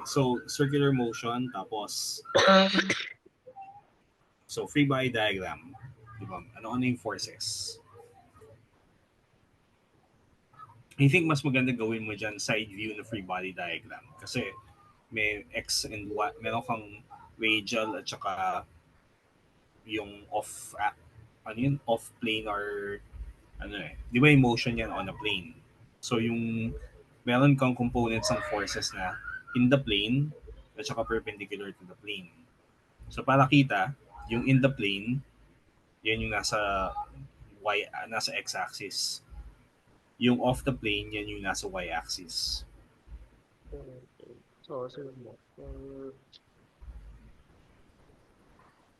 So, circular motion, tapos, so free body diagram. Diba? Ano yung forces? I think mas maganda gawin mo dyan side view na free body diagram. Kasi may X and Y, meron kang radial at saka yung ano yun, off plane or ano di ba yung motion yan on a plane. So yung meron kang components ng forces na in the plane at saka perpendicular to the plane. So para kita, yung in the plane, yan yung nasa x-axis. Yung off the plane, yan yung nasa y-axis. Okay. So, sunod mo.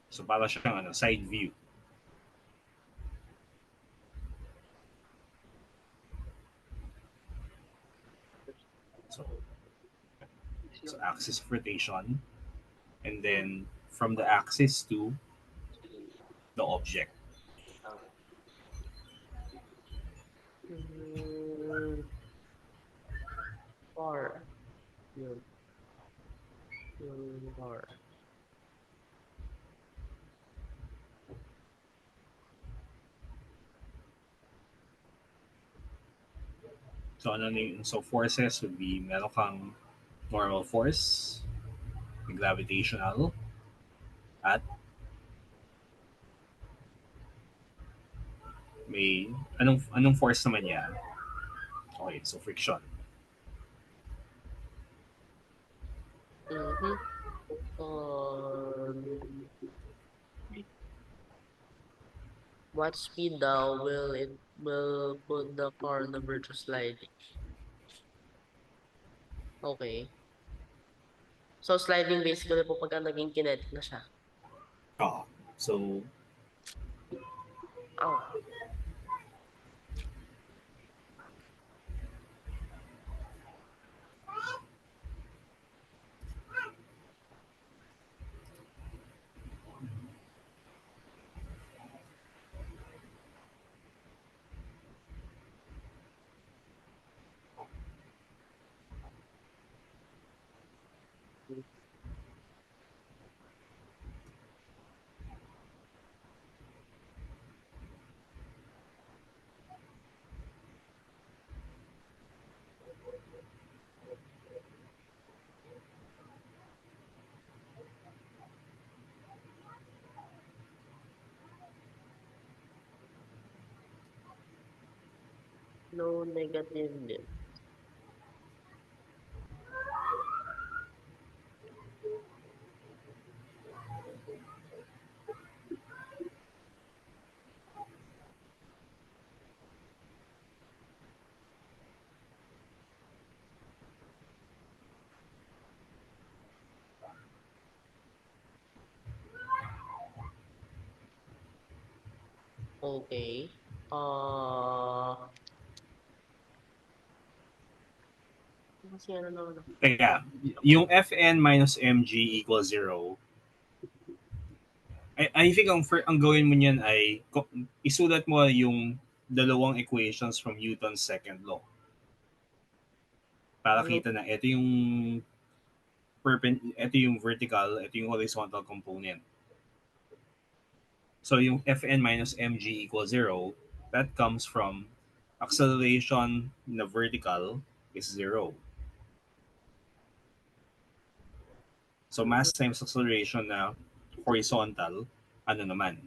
So para siyang side view. So, so axis of rotation, and then from the axis to the object. Bar. Yun. Yung bar. So forces would be meron kang normal force, gravitational, at may anong force naman yan? Okay, so friction. Mm-hmm. What speed daw will put the car on the verge of sliding? Okay. So, sliding basically po pagka naging kinetic na siya. Oh, so Oh. No negative din. Okay. Kasi ano na ano. kaya yung Fn minus mg equals 0. I think ang gawin mo niyan ay isulat mo yung dalawang equations from Newton's second law. Para Ano? kita na ito yung vertical, ito yung horizontal component. So yung Fn minus mg equals 0, that comes from acceleration na vertical is 0. So mass times acceleration na horizontal, ano naman?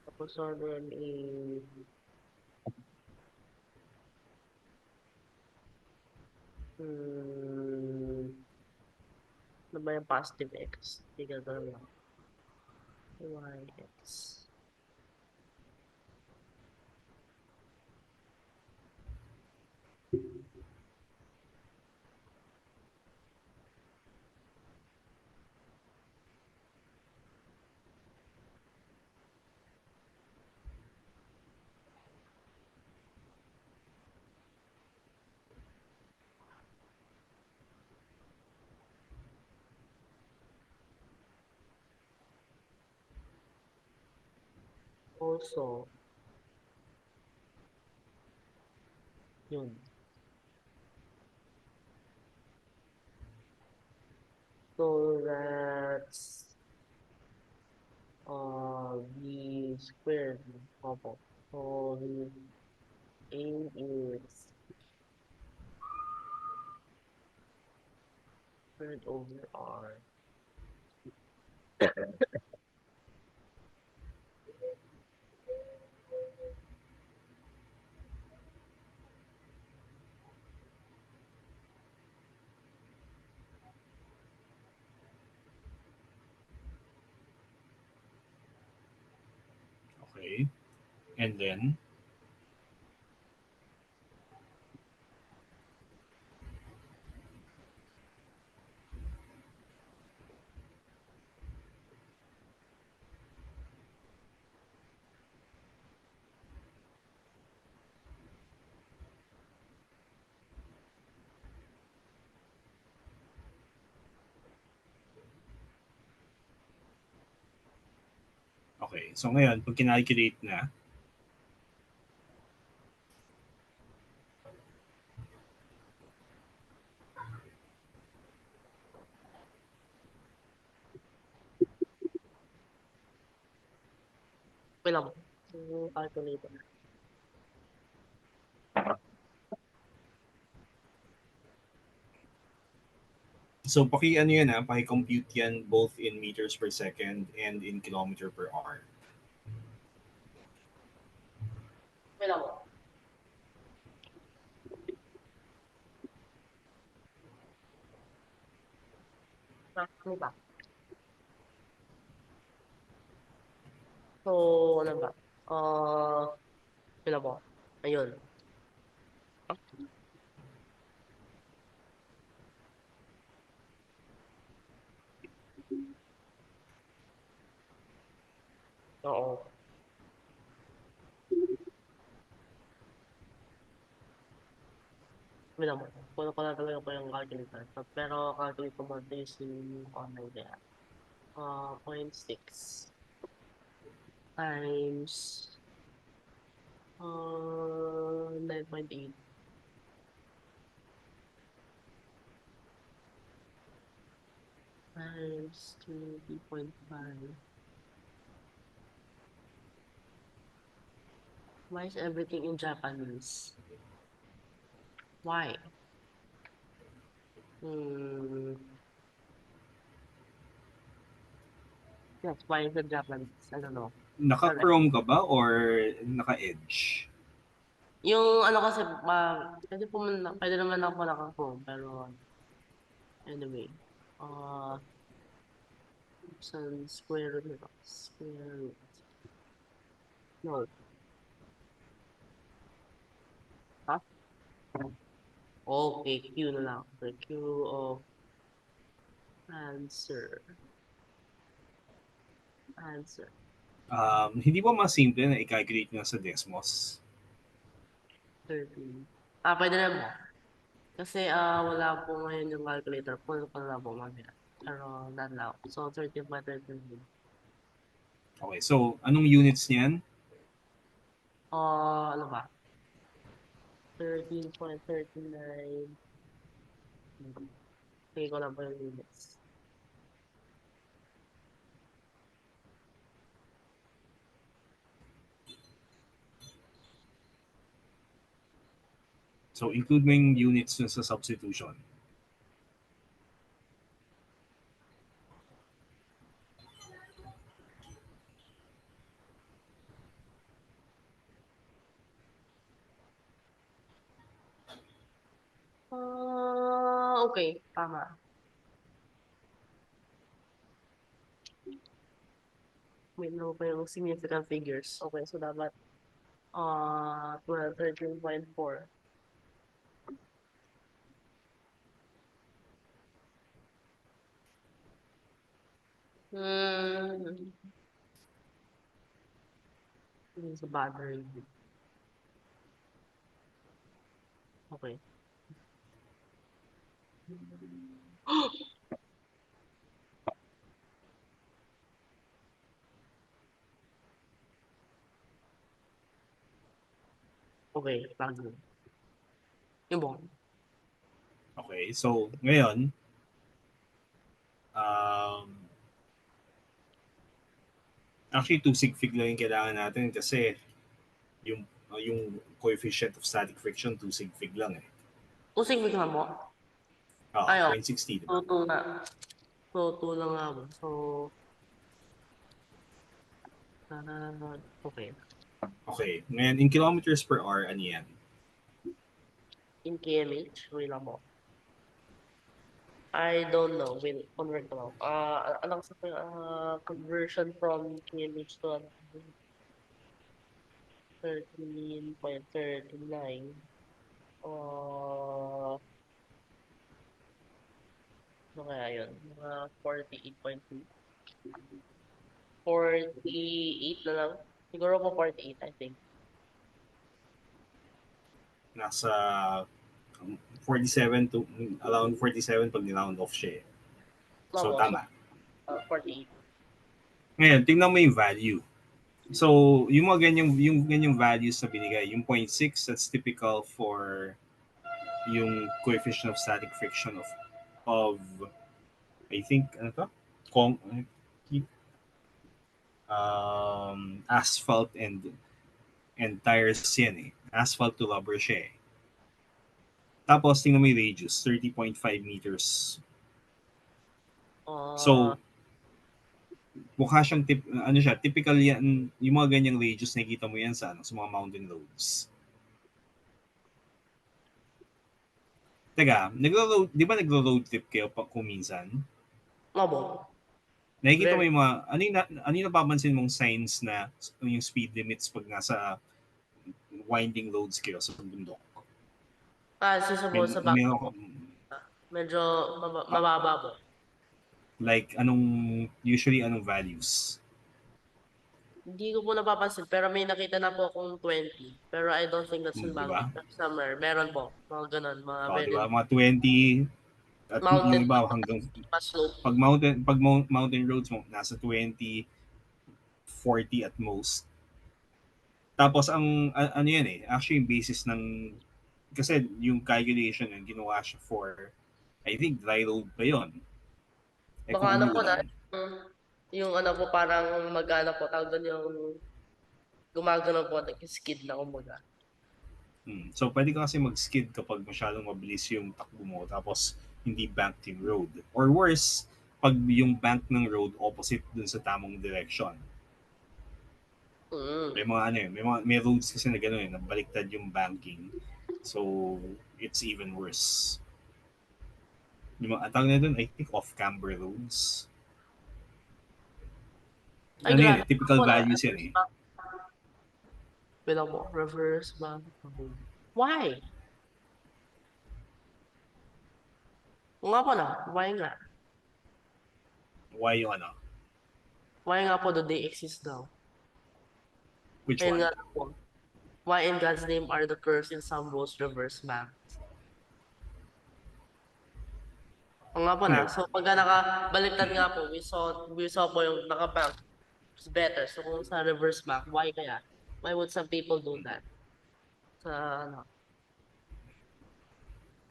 Tapos order ano ba yung positive x? Tiga lang. Yx. Also, Yun. So that's v squared. Opo. So the A is squared over R. Okay. And then, okay. So ngayon, pag kinalculate na, Wait lang. So, calculator. so ano yan ha, paki-compute yan both in meters per second and in kilometer per hour. Wait lang. Ano ba? So, ano ba? Wait lang po. Ayun. Oo. Wait lang po. Kuha ko na talaga po yung calculator. Pero calculate ko muna using online kaya. 0.6 times 9.8 times 20.5. Why is everything in Japanese? Why? Hmm. Yes, why is it Japanese? I don't know. Correct. Naka-Chrome ka ba or naka-Edge? Yung ano kasi, pwede naman ako naka-phone, pero anyway. Uh, square root nito. Square root. No. Ha? Okay, Q na lang. The Q of answer. Answer. Hindi ba mas simple na i-calculate nga sa Desmos? 13. Pwede na mo. Kasi wala po ngayon yung calculator. Pull ko na po mamaya. Pero not now. So 13.13. Okay, so anong units niyan? Ano ba? 13.39. Sige ko lang po yung units. So include mo yung units dun sa substitution. Okay. Tama. Wait, no pa yung significant figures. Okay, so dapat 13.4. Hmm. Yun sa battery. Okay. Okay, bago. Yung buong. Okay, so ngayon, um, actually 2 sig fig lang yung kailangan natin kasi yung yung coefficient of static friction 2 sig fig lang eh. Usig bigla mo. Oo, Ayun. 0.60, di So, ba? 2 na. So, 2 lang nga ba? So, okay. Okay, ngayon in kilometers per hour, ano yan? In kmh, wait lang mo. I don't know. Will convert ko lang. Alam ko sa conversion from kmh to 13.39. Ano kaya yun? Mga 48.2. 48 na lang. Siguro po 48, I think. Nasa 47 to around 47 pag niround off siya eh. So Opo, so tama. 48. Ngayon, tingnan mo yung value. So, yung ganyang values na binigay, yung 0.6, that's typical for yung coefficient of static friction of I think ano to? Kong asphalt and tires yan eh. Asphalt to rubber siya eh. Tapos tingnan mo yung radius, 30.5 meters. Uh, So, mukha siyang ano siya, typical yan, yung mga ganyang radius nakikita mo yan sa ano, sa mga mountain roads. Teka, di ba nagro-road trip kayo pa kung minsan? Opo. Nakikita mo Very. yung mga, ano yung napapansin mong signs na yung speed limits pag nasa winding roads kayo sa bundok? Kasi suppose sa back May, po, medyo ah, mababa po. like, usually anong values? Hindi ko po napapansin, pero may nakita na po akong 20. Pero I don't think that's in Di ba? Baguio. Pero somewhere, meron po. Mga ganun, mga O, di very ba? Mga 20, at yung mountain, iba hanggang, mas slope. pag mountain roads mo, nasa 20, 40 at most. Tapos ano yan eh, actually yung basis ng, kasi yung calculation yung ginawa siya for, I think dry road pa yon. Eh Baka kung ano po na, umulan, yung ano po parang magana po, tawag doon yung gumagano po, nag-skid na kumbaga. So pwede ka kasi mag-skid kapag masyadong mabilis yung takbo mo tapos hindi banked yung road. Or worse, pag yung bank ng road opposite dun sa tamang direction. May Mm. mga ano may roads kasi na gano'n eh, nabaliktad yung banking. So it's even worse. Yung mga tawag na dun, I think off-camber roads. Ay, Ano yan grabe. eh, typical Po na, values yan reverse eh. back. Bilang mo, reverse back. Why? O nga po na, why nga? Why yung ano? Why nga po do they exist now? Which Ayun one? nga po. Why in God's name are the curves in some roads reverse back? O nga po Ano na, yun? so pagka nakabaliktad nga po, we saw po yung nakabank. It's better. So kung sa reverse back, why kaya? Why would some people do that? Sa ano?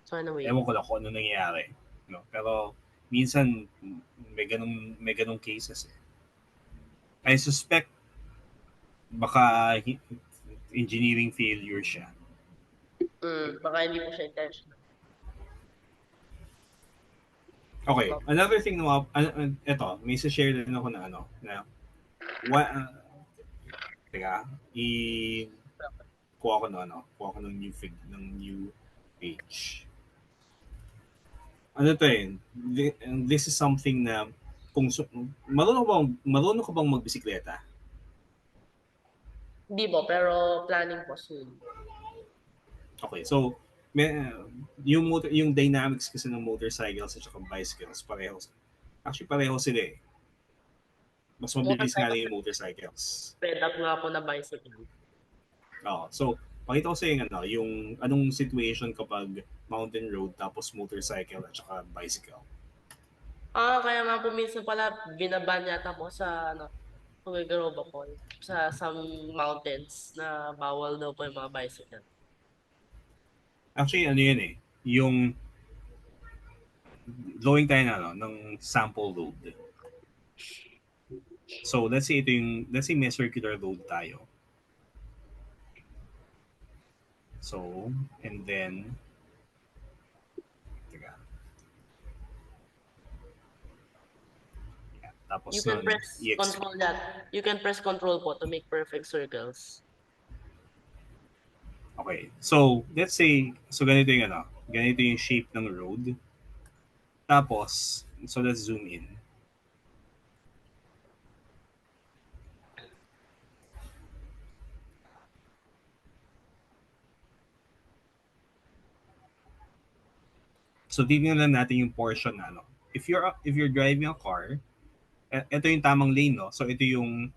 So anyway, Ewan ko lang kung ano nangyayari. No? Pero minsan may ganong cases eh. I suspect baka engineering failure siya. baka hindi po siya intentional. Okay, No? another thing na eto, may share din ako na ano, na what, teka, kuha ko na ano, kuha ko ng new page. Ano to eh, this is something na kung marunong ka bang magbisikleta? Hindi po, pero planning po soon. Okay, so may, yung dynamics kasi ng motorcycles at saka bicycles pareho. Actually pareho sila eh. Mas mabilis nga Motorcycle, rin yung motorcycles. sped up nga po na bicycle. Oo. So, pakita ko sa yung ano, yung anong situation kapag mountain road tapos motorcycle at saka bicycle. Kaya nga po minsan pala binaban yata po sa ano, Tuguegarova po, sa some mountains na bawal daw po yung mga bicycle. Actually, ano yun eh, yung drawing tayo na, ano, ng sample load. So, let's say may circular load tayo. So, and then, teka, yeah, You tapos can nun, press control that. You can press control po to make perfect circles. okay. So, let's say, so ganito yung ano, ganito yung shape ng road. Tapos, so let's zoom in. So, tignan lang natin yung portion na ano. If you're driving a car, ito yung tamang lane, no? So, ito yung,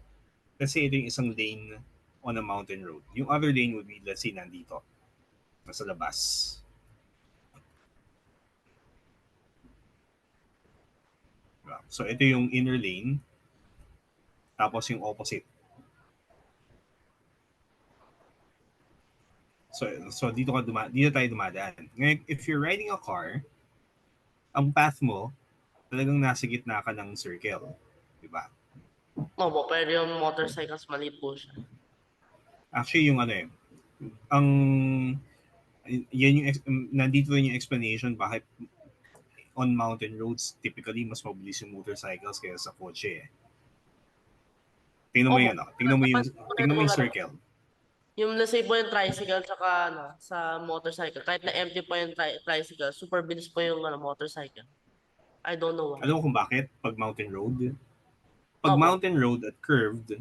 let's say ito yung isang lane on a mountain road. Yung other lane would be, let's say, nandito, nasa labas. Diba? So, ito yung inner lane, tapos yung opposite. So dito tayo dumadaan. Ngayon, if you're riding a car, ang path mo, talagang nasa gitna ka ng circle. Diba? Opo, pero yung motorcycles maliit po siya. Actually, yung ano eh, ang yan yung nandito rin yung explanation bakit on mountain roads typically mas mabilis yung motorcycles kaya sa kotse eh. Tingnan mo Opo, yung ano, tingnan mo yung napansin circle. yung let's say po yung tricycle tsaka ano, sa motorcycle, kahit na empty po yung tricycle, super bilis po yung ano, motorcycle. I don't know why. Alam mo kung bakit pag mountain road? Pag Opo. mountain road at curved,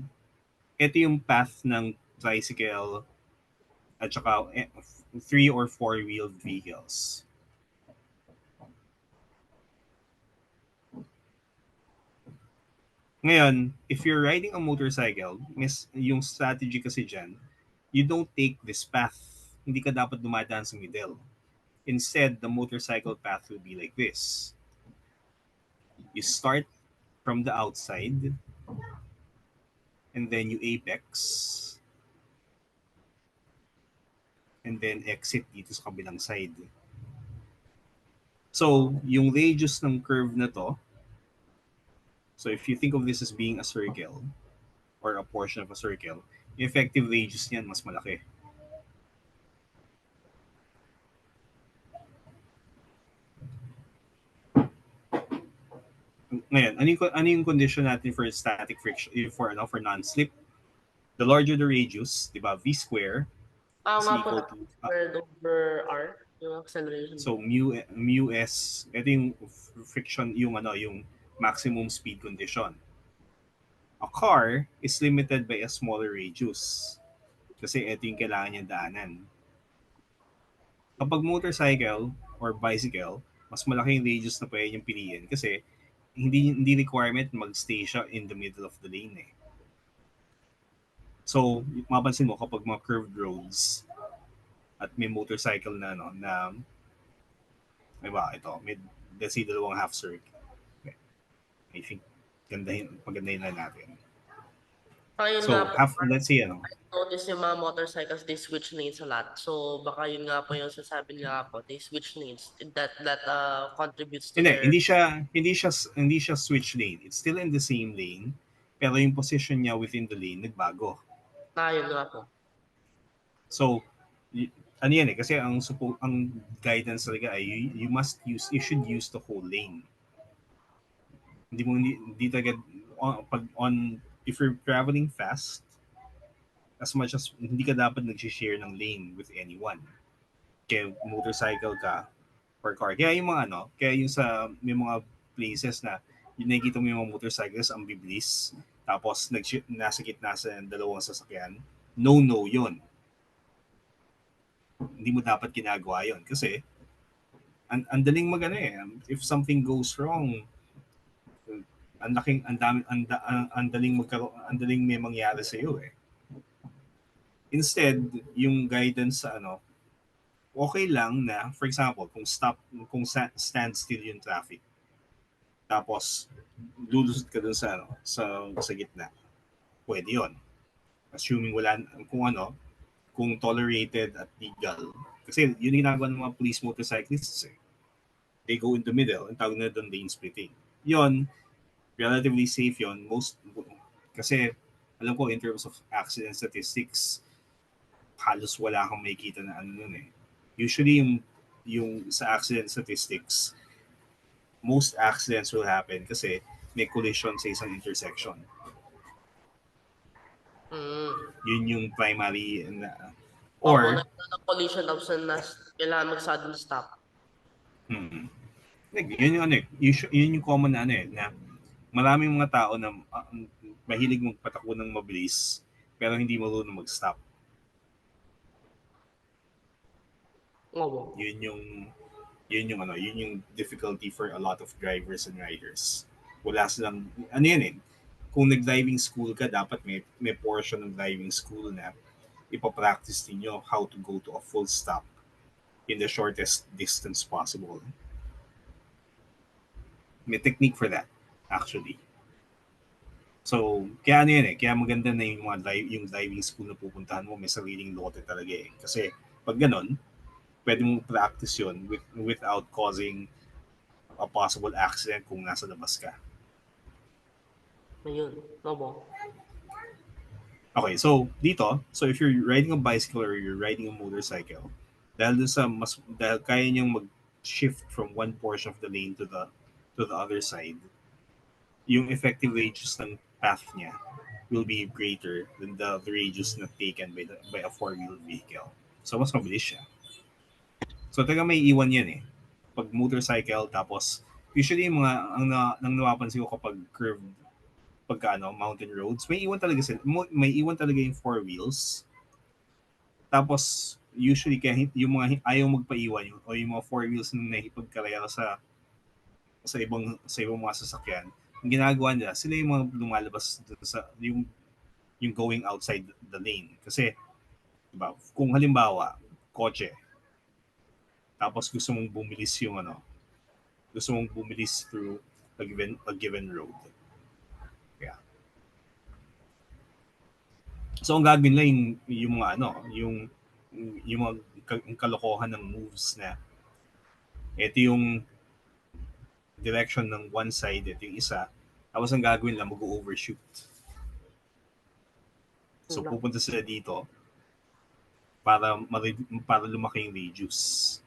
ito yung path ng tricycle at saka 3 or 4 wheeled vehicles. Ngayon, if you're riding a motorcycle, yung strategy kasi dyan, you don't take this path. Hindi ka dapat dumadaan sa middle. Instead, the motorcycle path will be like this. You start from the outside, and then you apex, and then exit dito sa kabilang side. So, yung radius ng curve na to, so if you think of this as being a circle, or a portion of a circle, yung effective radius niyan mas malaki. Ngayon, ano yung condition natin for static friction, for non-slip? The larger the radius, di ba, V square is Nga po equal na to, squared over R, yung acceleration po. so mu s, ito yung friction, yung ano, yung maximum speed condition. A car is limited by a smaller radius kasi ito yung kailangan niya daanan. Kapag motorcycle or bicycle, mas malaki yung radius na pwede yung piliin kasi hindi requirement mag-stay siya in the middle of the lane eh. So, mapansin mo kapag mga curved roads at may motorcycle na ano na may ba ito, may let's say dalawang half circle. Okay. I think pagandahin na natin. Ayun nga So, po, half let's say ano, notice yung mga motorcycles, they switch lanes a lot. So, baka yun nga po yung sasabi nga po, they switch lanes. That contributes to hindi, their, hindi siya switch lane. It's still in the same lane, pero yung position niya within the lane nagbago. yun nga po. So, y- ano yan eh, kasi ang guidance talaga ay you should use the whole lane. Hindi talaga, if you're traveling fast, as much as hindi ka dapat nag-share ng lane with anyone. Kaya motorcycle ka or car. Kaya yung mga ano, kaya yung sa may mga places na yung nakikita mo yung mga motorcycles ang biblis, tapos nasa gitna sa dalawang sasakyan, no yun. Hindi mo dapat ginagawa yun kasi ang daling magano eh. If something goes wrong, ang laking ang dami ang daling ang daling may mangyari sa iyo eh. Instead, yung guidance sa ano, okay lang na for example, stand still yung traffic. Tapos lulusot ka dun sa ano, sa gitna. Pwede 'yon. Assuming wala kung ano, kung tolerated at legal. Kasi yun yung ginagawa ng mga police motorcyclists eh. They go in the middle, ang tawag na doon lane splitting. Yun, relatively safe yun. Kasi alam ko in terms of accident statistics, halos wala kang makikita na ano nun eh. Usually yung sa accident statistics, most accidents will happen kasi may collision sa isang intersection. Mm. Yun yung primary na, Opo, or collision option na kailangan mag-sudden stop. hmm, like, yun yung ano eh, yun yung common na ano eh, na maraming mga tao na mahilig magpatakbo ng mabilis pero hindi marunong mag-stop. Opo. Yun yung yun yung difficulty for a lot of drivers and riders. Wala silang ano yan eh. Kung nag-driving school ka, dapat may portion ng driving school na ipapractice ninyo how to go to a full stop in the shortest distance possible. May technique for that, actually. So, kaya ano yan eh. Kaya maganda na yung yung driving school na pupuntahan mo, may sariling lote talaga eh. Kasi pag ganun, pwede mong practice yun without causing a possible accident kung nasa labas ka. Ayun. Opo. Okay, so dito, so if you're riding a bicycle or you're riding a motorcycle, dahil kaya niyang mag-shift from one portion of the lane to the other side, yung effective radius ng path niya will be greater than the radius na taken by a four-wheel vehicle. So mas mabilis siya. So taga may iwan yan eh. Pag motorcycle, tapos usually yung mga ang napapansin ko kapag curved pagka ano, mountain roads, may iwan talaga sila. May iwan talaga yung four wheels. Tapos usually kaya yung mga ayaw magpaiwan o yung mga four wheels na nakipagkarera sa ibang mga sasakyan, ang ginagawa nila, sila yung mga lumalabas sa yung going outside the lane. Kasi diba, kung halimbawa kotse, tapos gusto mong bumilis through a given road. Yeah. So ang gagawin lang yung mga ano, yung mga kalokohan ng moves na ito yung direction ng one side, ito yung isa. Tapos ang gagawin lang, mag-overshoot. So Yun lang. pupunta sila dito para lumaki yung radius.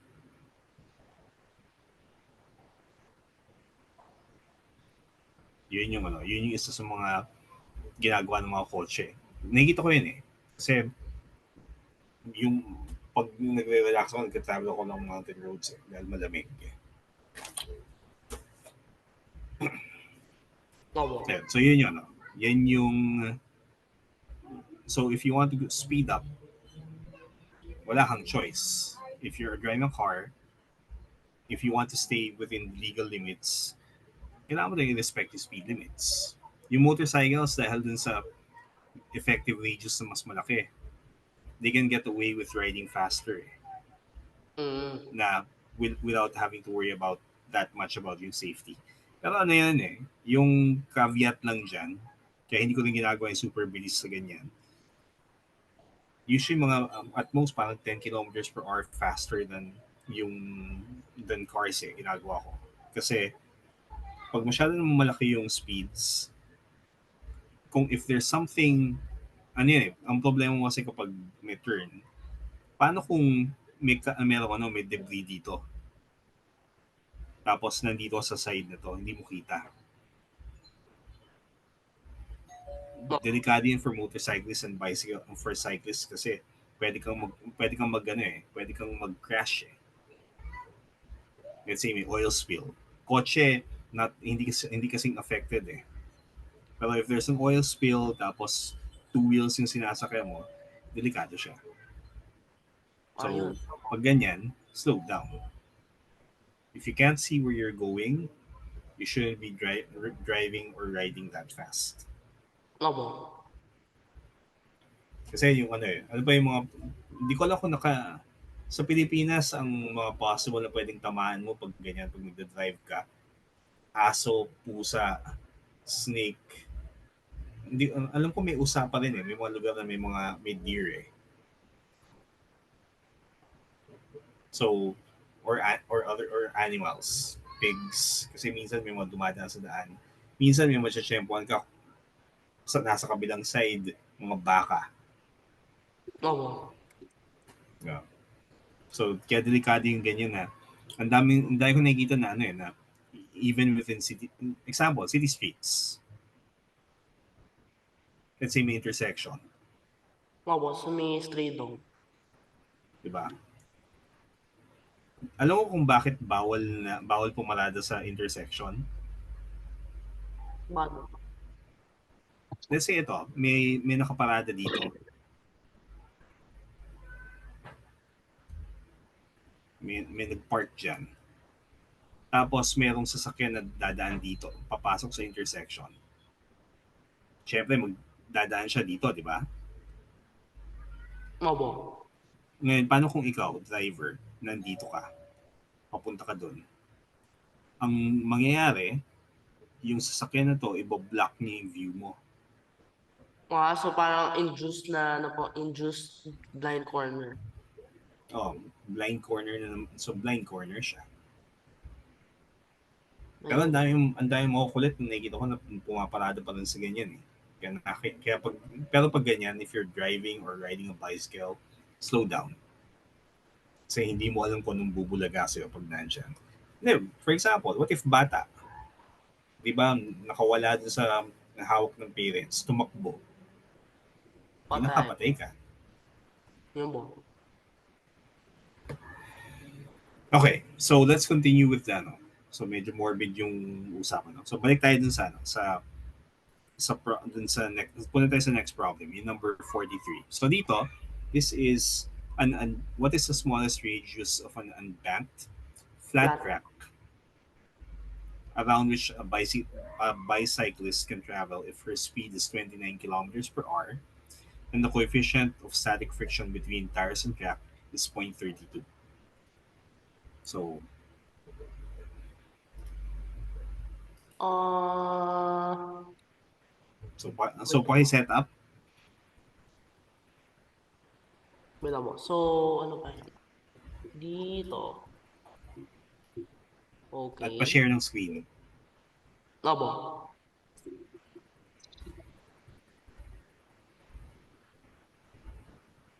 Yun yung isa sa mga ginagawa ng mga kotse. Nakikita ko yun eh. Kasi yung pag nagre-relax ako, nagka-travel ako ng mountain roads eh, dahil malamig eh. Opo. Yeah, so yun yun. No? Yan yung so if you want to speed up, wala kang choice. If you're driving a car, if you want to stay within legal limits, kailangan mo na i-respect yung speed limits. Yung motorcycles, dahil dun sa effective radius na mas malaki, they can get away with riding faster Mm. na without having to worry about that much about yung safety. Pero ano yan eh, yung caveat lang dyan, kaya hindi ko rin ginagawa yung super bilis sa ganyan. Usually mga at most parang 10 kilometers per hour faster than cars eh, ginagawa ko. Kasi pag masyado malaki yung speeds, kung if there's something, ano yun eh, ang problema mo kasi kapag may turn, paano kung may debris dito? Tapos nandito sa side na to, hindi mo kita. Delikado yun for motorcyclists and bicycle for cyclists kasi pwede kang mag ano eh, pwede kang mag-crash eh. Let's say may oil spill. Kotse hindi kasing affected eh. Pero if there's an oil spill tapos two wheels yung sinasakyan mo, delikado siya. So, Ayun. pag ganyan, slow down. If you can't see where you're going, you shouldn't be driving or riding that fast. Opo. Kasi yung ano eh, ano ba yung mga, hindi ko alam kung sa Pilipinas, ang mga possible na pwedeng tamaan mo pag ganyan, pag nagda-drive ka, aso, pusa, snake, hindi, alam ko may usa pa rin eh, may mga lugar na may deer eh. So, or animals, pigs, kasi minsan may mga dumadaan sa daan. Minsan may matsatsyempohan ka sa nasa kabilang side, mga baka. Oo. Yeah. So, kaya delikado yung ganyan na. Ang dami ko nakikita na ano eh, na even within city, example, city streets. Let's say may intersection, Oo, sa may stray dog. di ba? Alam mo kung bakit bawal pumarada sa intersection? Paano? Let's say ito, may nakaparada dito. May nag-park dyan. Tapos merong sasakyan na dadaan dito, papasok sa intersection. Siyempre, magdadaan siya dito, di ba? Oo. Ngayon, paano kung ikaw, driver, nandito ka, papunta ka doon? Ang mangyayari, yung sasakyan na to, ibablock niya yung view mo. So parang induced na, ano po, induced blind corner. Oh, blind corner na naman. So, blind corner siya. Pero Ayun. ang dami mo kulit, nakikita ko na pumaparada pa rin sa ganyan eh. Kaya pero pag ganyan, if you're driving or riding a bicycle, slow down. Kasi hindi mo alam kung anong bubulaga sa'yo pag nandyan. For example, what if bata? Di ba, nakawala dun sa hawak ng parents, tumakbo. Di Patay. nakapatay ka. Yun po. Okay, so let's continue with ano. So medyo morbid yung usapan. No? So balik tayo dun sa ano, dun sa next, punta tayo sa next problem, yung number 43. So dito, this is what is the smallest radius of an unbanked flat Flat. track around which a bicyclist can travel if her speed is 29 kilometers per hour and the coefficient of static friction between tires and track is 0.32. So, Uh, wait lang po. set up. Wait lang po. So, ano pa yun? Dito. At Okay. pa-share ng screen. Abo.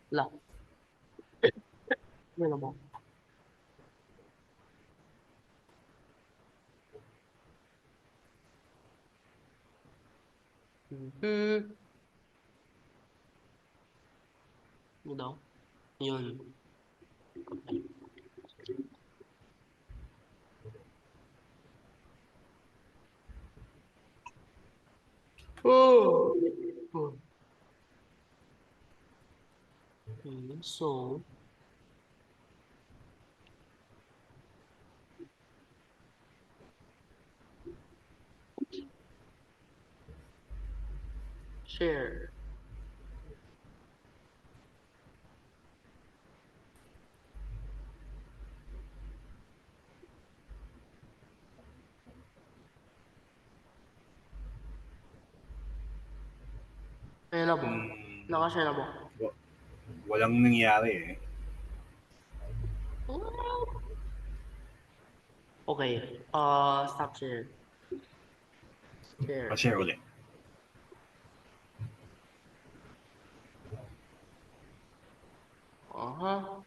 La. Wait lang po. Hmm. Yun daw. Yun. Okay. Oh. Oh. Okay. So, share. Ayan na po. Mm, Nakashare na po. walang nangyari eh. Okay. Stop share. Share. Pa-share ulit. Uh-huh.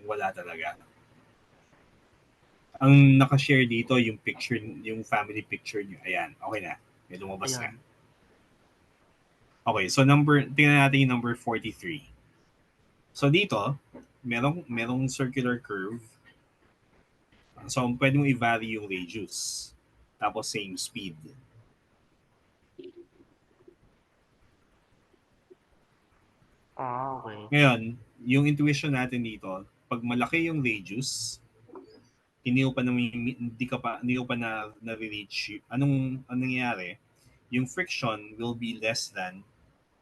Wala talaga. Ang naka-share dito yung picture, yung family picture niyo. Ayan, okay na. May lumabas na. Ayan. Okay, so tingnan natin yung number 43. So dito, merong circular curve. So pwede mo i-vary yung radius. Tapos same speed. Okay. Ngayon, yung intuition natin dito, pag malaki yung radius, hindi ko pa na-reach. Anong nangyayari? Yung friction will be less than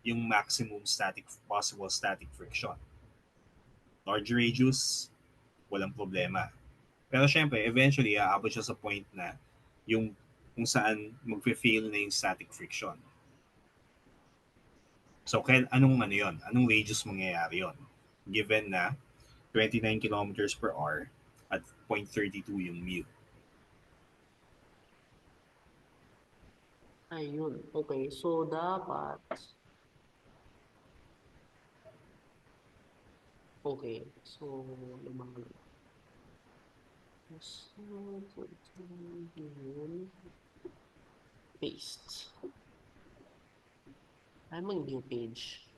yung maximum possible static friction. Large radius, walang problema. Pero syempre, eventually, aabot siya sa point na yung kung saan magfe-fail na yung static friction. So, anong ano yun? Anong radius mangyayari yon? Given na 29 kilometers per hour at 0.32 yung mu. Ayun. Okay. So, dapat, okay. So, lumang, so, yun, paste. Ay, mag new page.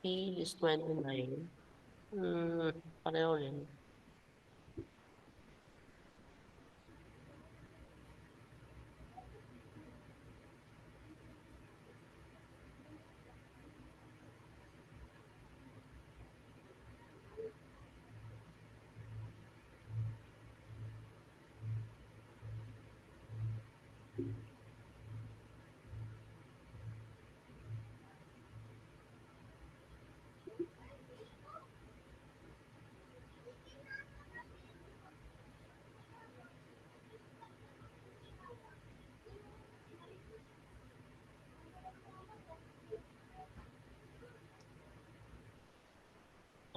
Speed is 29. Hmm, pareho rin.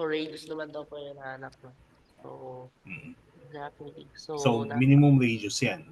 So, radius naman daw po yung hinahanap mo. So, Mm. exactly. So, So, dapat minimum radius yan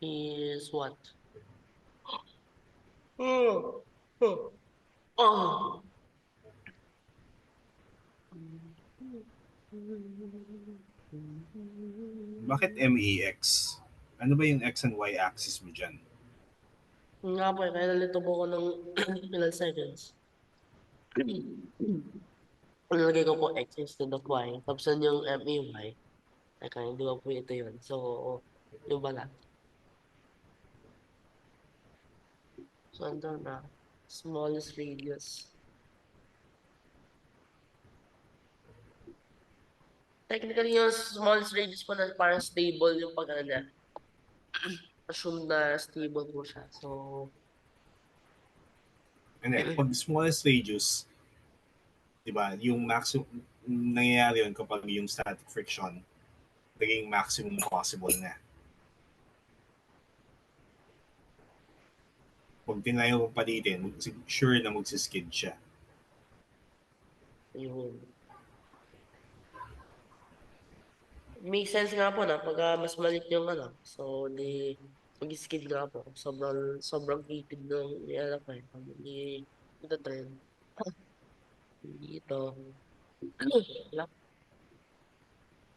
is what? Oh, oh, oh. Bakit MEX? Ano ba yung X and Y axis mo dyan? Yun nga po, kaya nalito po ako ng ilang seconds. Nilagay ko po X instead of Y. Tapos yun yung MEY. Teka, hindi ko po ito yun. So, yung balat. So, ando na. Smallest radius. Technically, yung smallest radius po na parang stable yung pag ano niya. Assume na stable po siya. So, Hindi, pag smallest radius, di ba, yung maximum, nangyayari yun kapag yung static friction naging maximum possible na. Pag tinayo mo palitin, sure na magsiskid siya. yun. Make sense nga po na pagka mas maliit yung ano. So, di mag-skid nga po. Sobrang tipid ng ano pa eh. Pag ito trend. Dito. Wala.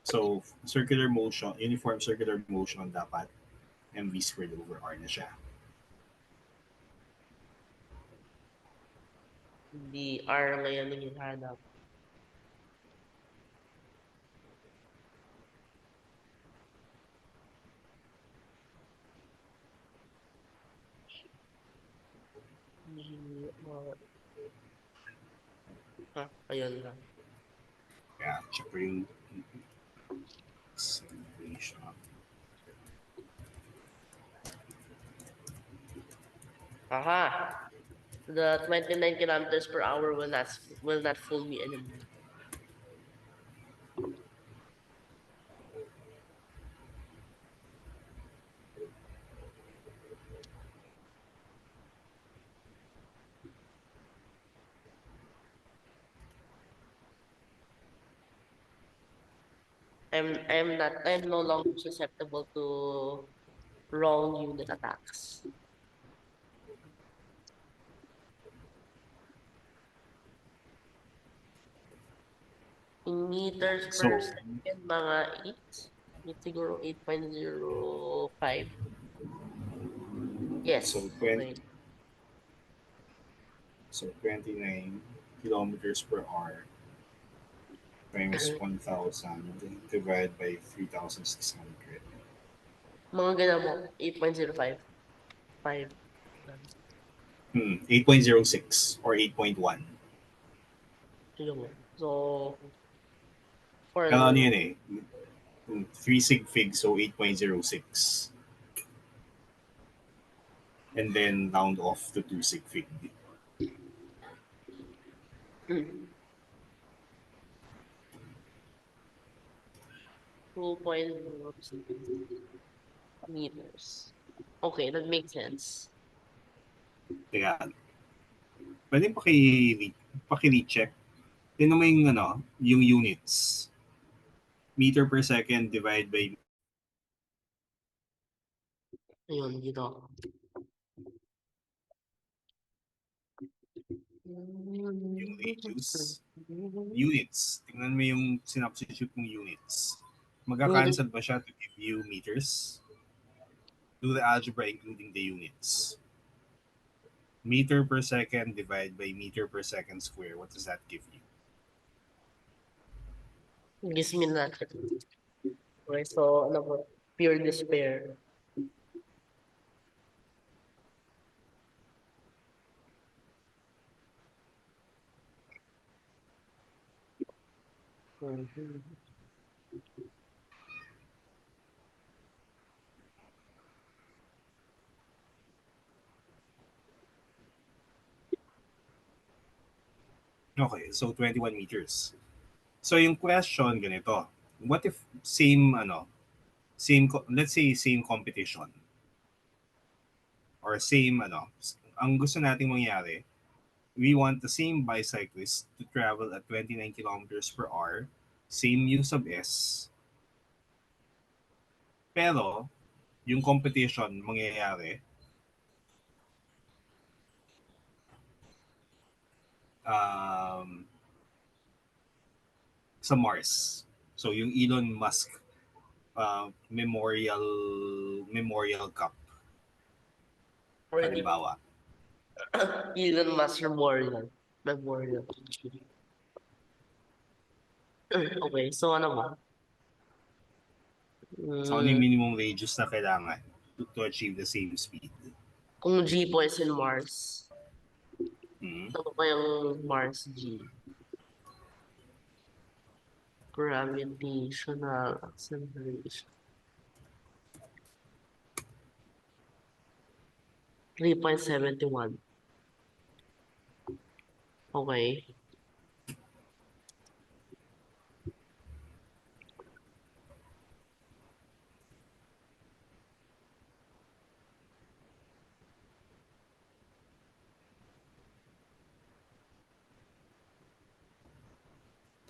So, circular motion, uniform circular motion dapat mv squared over r na siya. Hindi R ngayon yung hinahanap. G, R. Ha? Ayun lang. Kaya, check ko yung acceleration. Aha! The 29 kilometers per hour will not fool me anymore. I'm no longer susceptible to wrong unit attacks. In meters per So, second, mga 8. Siguro 8.05. so Yes, 20, okay. so 29 kilometers per hour times 1,000 divided by 3,600. Mga ganun mo, 8.05. 5. Hmm, 8.06 or 8.1. Tignan mo. So, for Pero ano yun ano, eh, 3 sig fig, so 8.06. And then round off to 2 sig fig. 2.06 meters. Okay, that makes sense. Kaya, pwede paki-recheck. Tingnan mo yung, ano, yung units. Meter per second divided by Ayun, dito. yung radius. Units. Tingnan mo yung sinubstitute mong units. Yung Magka-cancel ba siya to give you meters? Do the algebra including the units. Meter per second divided by meter per second square. What does that give you? gives me natin. Okay, so, ano po, pure despair. Mhm. Okay, so 21 meters. So yung question ganito. What if same ano, let's say same competition or same ano, ang gusto nating mangyari, we want the same bicyclist to travel at 29 kilometers per hour, same use of S, pero yung competition mangyayari um, sa Mars. So yung Elon Musk Memorial Cup Already, halimbawa. Elon Musk Memorial. Memorial. Okay, so ano ba? So ano yung Mm, minimum radius na kailangan to achieve the same speed? kung G po is in Mars, Hmm? ano pa yung Mars G? Gravitational acceleration. 3.71. Okay.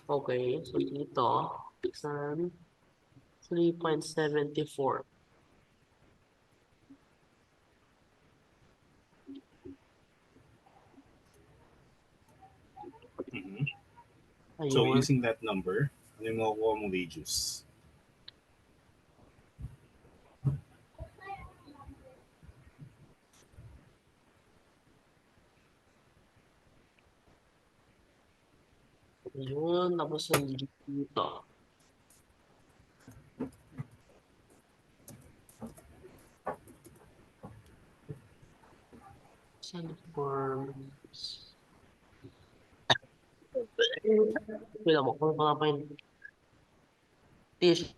Okay. So dito, saan? 3.74. Mhm. So Ayun. using that number, ano yung makukuha mong radius? Ayun. Tapos yung dito. Sandforms. Wala mo. Kung pa pa yung tissue.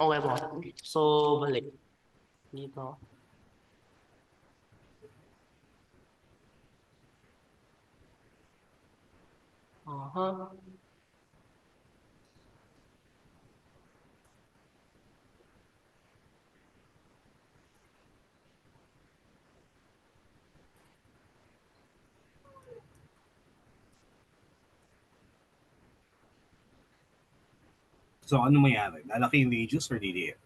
Okay mo. So, balik. Dito. Aha. So ano mangyari? Lalaki yung radius or liliit?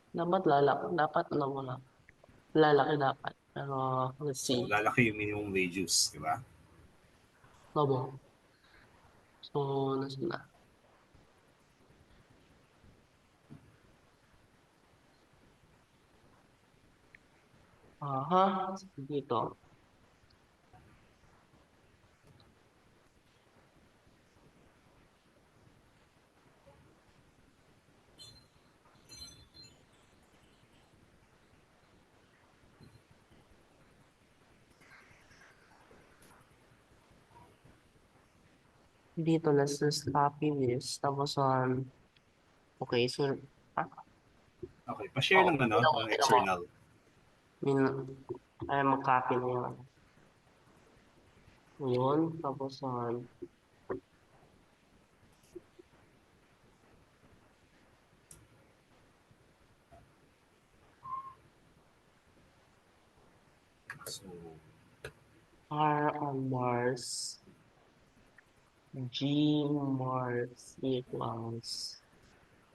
Dapat lalaki. Dapat ano mo na. Lalaki dapat. Pero, let's So see. lalaki yung minimum radius, di ba? Lobo. So, nasa na? Aha. Dito. Dito, let's just copy this. Tapos, okay, so, ah, Okay, pa-share ng ano, ng tingnan mo. external. Min, ay, mag-copy na yun. Yun. Tapos, So, R on Mars. G Mars equals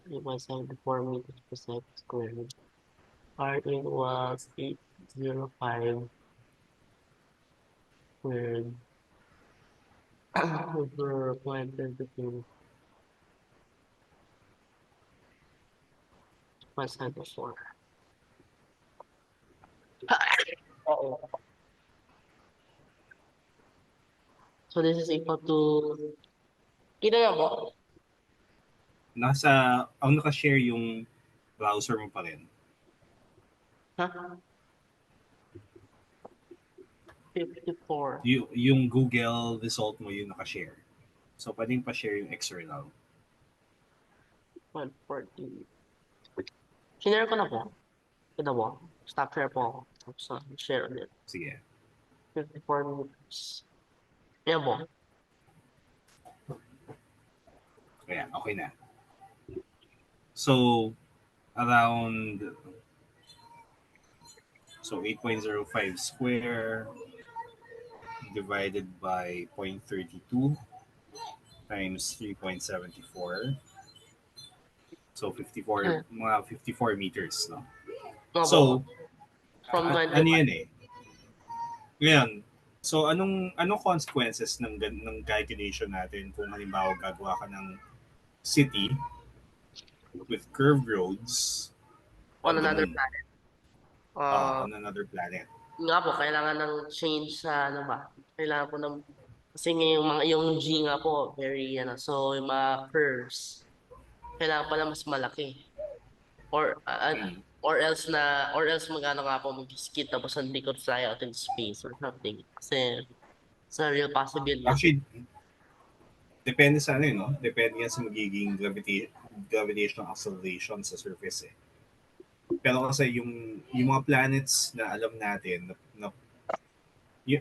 74 meters per second squared. R equals 805 squared over 0.22 percent of 4. Oo. So this is equal to, kita na mo? ang naka-share yung browser mo pa rin. Ha? 54. Yung Google result mo yung naka-share. So, pwedeng pa-share yung external. 140. Sinare ko na po. Kita mo? Stop share po. Tapos share ulit. Sige. 54 meters. Yan po. Kaya, okay na. So, around 8.05 square divided by 0.32 times 3.74. So 54, Hmm. mga 54 meters, no? Opo. So, From ano 25. yun eh? Ngayon, so anong consequences ng calculation natin kung halimbawa gagawa ka ng city with curved roads On on the another moon, planet. Uh, on another planet? nga po, kailangan ng change sa ano ba? Kailangan po ng kasi nga yung G nga po, very ano, so yung mga curves, kailangan pala mas malaki. Or Hmm. or else magano nga po mag-skid tapos hindi ko fly out in space or something. Kasi sa real possibility. Actually, depende sa ano yun, no? Depende yan sa magiging gravitational acceleration sa surface eh. Pero kasi yung mga planets na alam natin na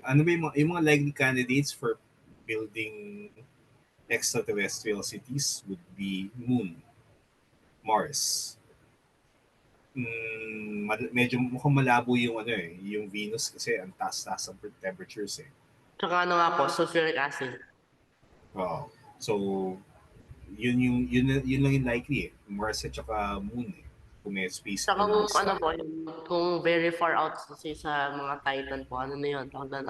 ano ba yung mga likely candidates for building extraterrestrial cities would be Moon, Mars. Medyo mukhang malabo yung ano eh, yung Venus kasi ang taas-taas ang temperatures eh. Tsaka ano nga po, sulfuric acid. Oo. So, yun lang yung likely eh. Mars at saka Moon eh. Kung may space Tsaka kung colonies ano tayo. po, kung very far out kasi sa mga Titan po, ano na yun, tawag doon,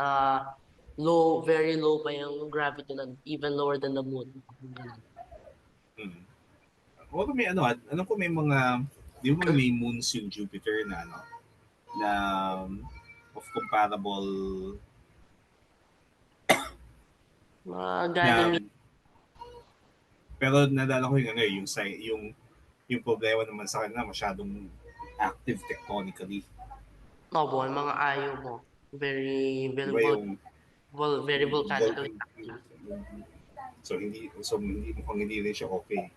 low, very low pa yung gravity na, even lower than the moon. Ganun. Hmm. O kung may ano, alam ko may mga, di ba may moons yung Jupiter na ano, na of comparable Mga na Ganymede, pero nadala ko yung ano yung yung problema naman sa kanila masyadong active tectonically. opo, yung mga ayo mo, very, Di very, ba yung very volcanically Vulcan active. hindi mukhang hindi rin siya okay.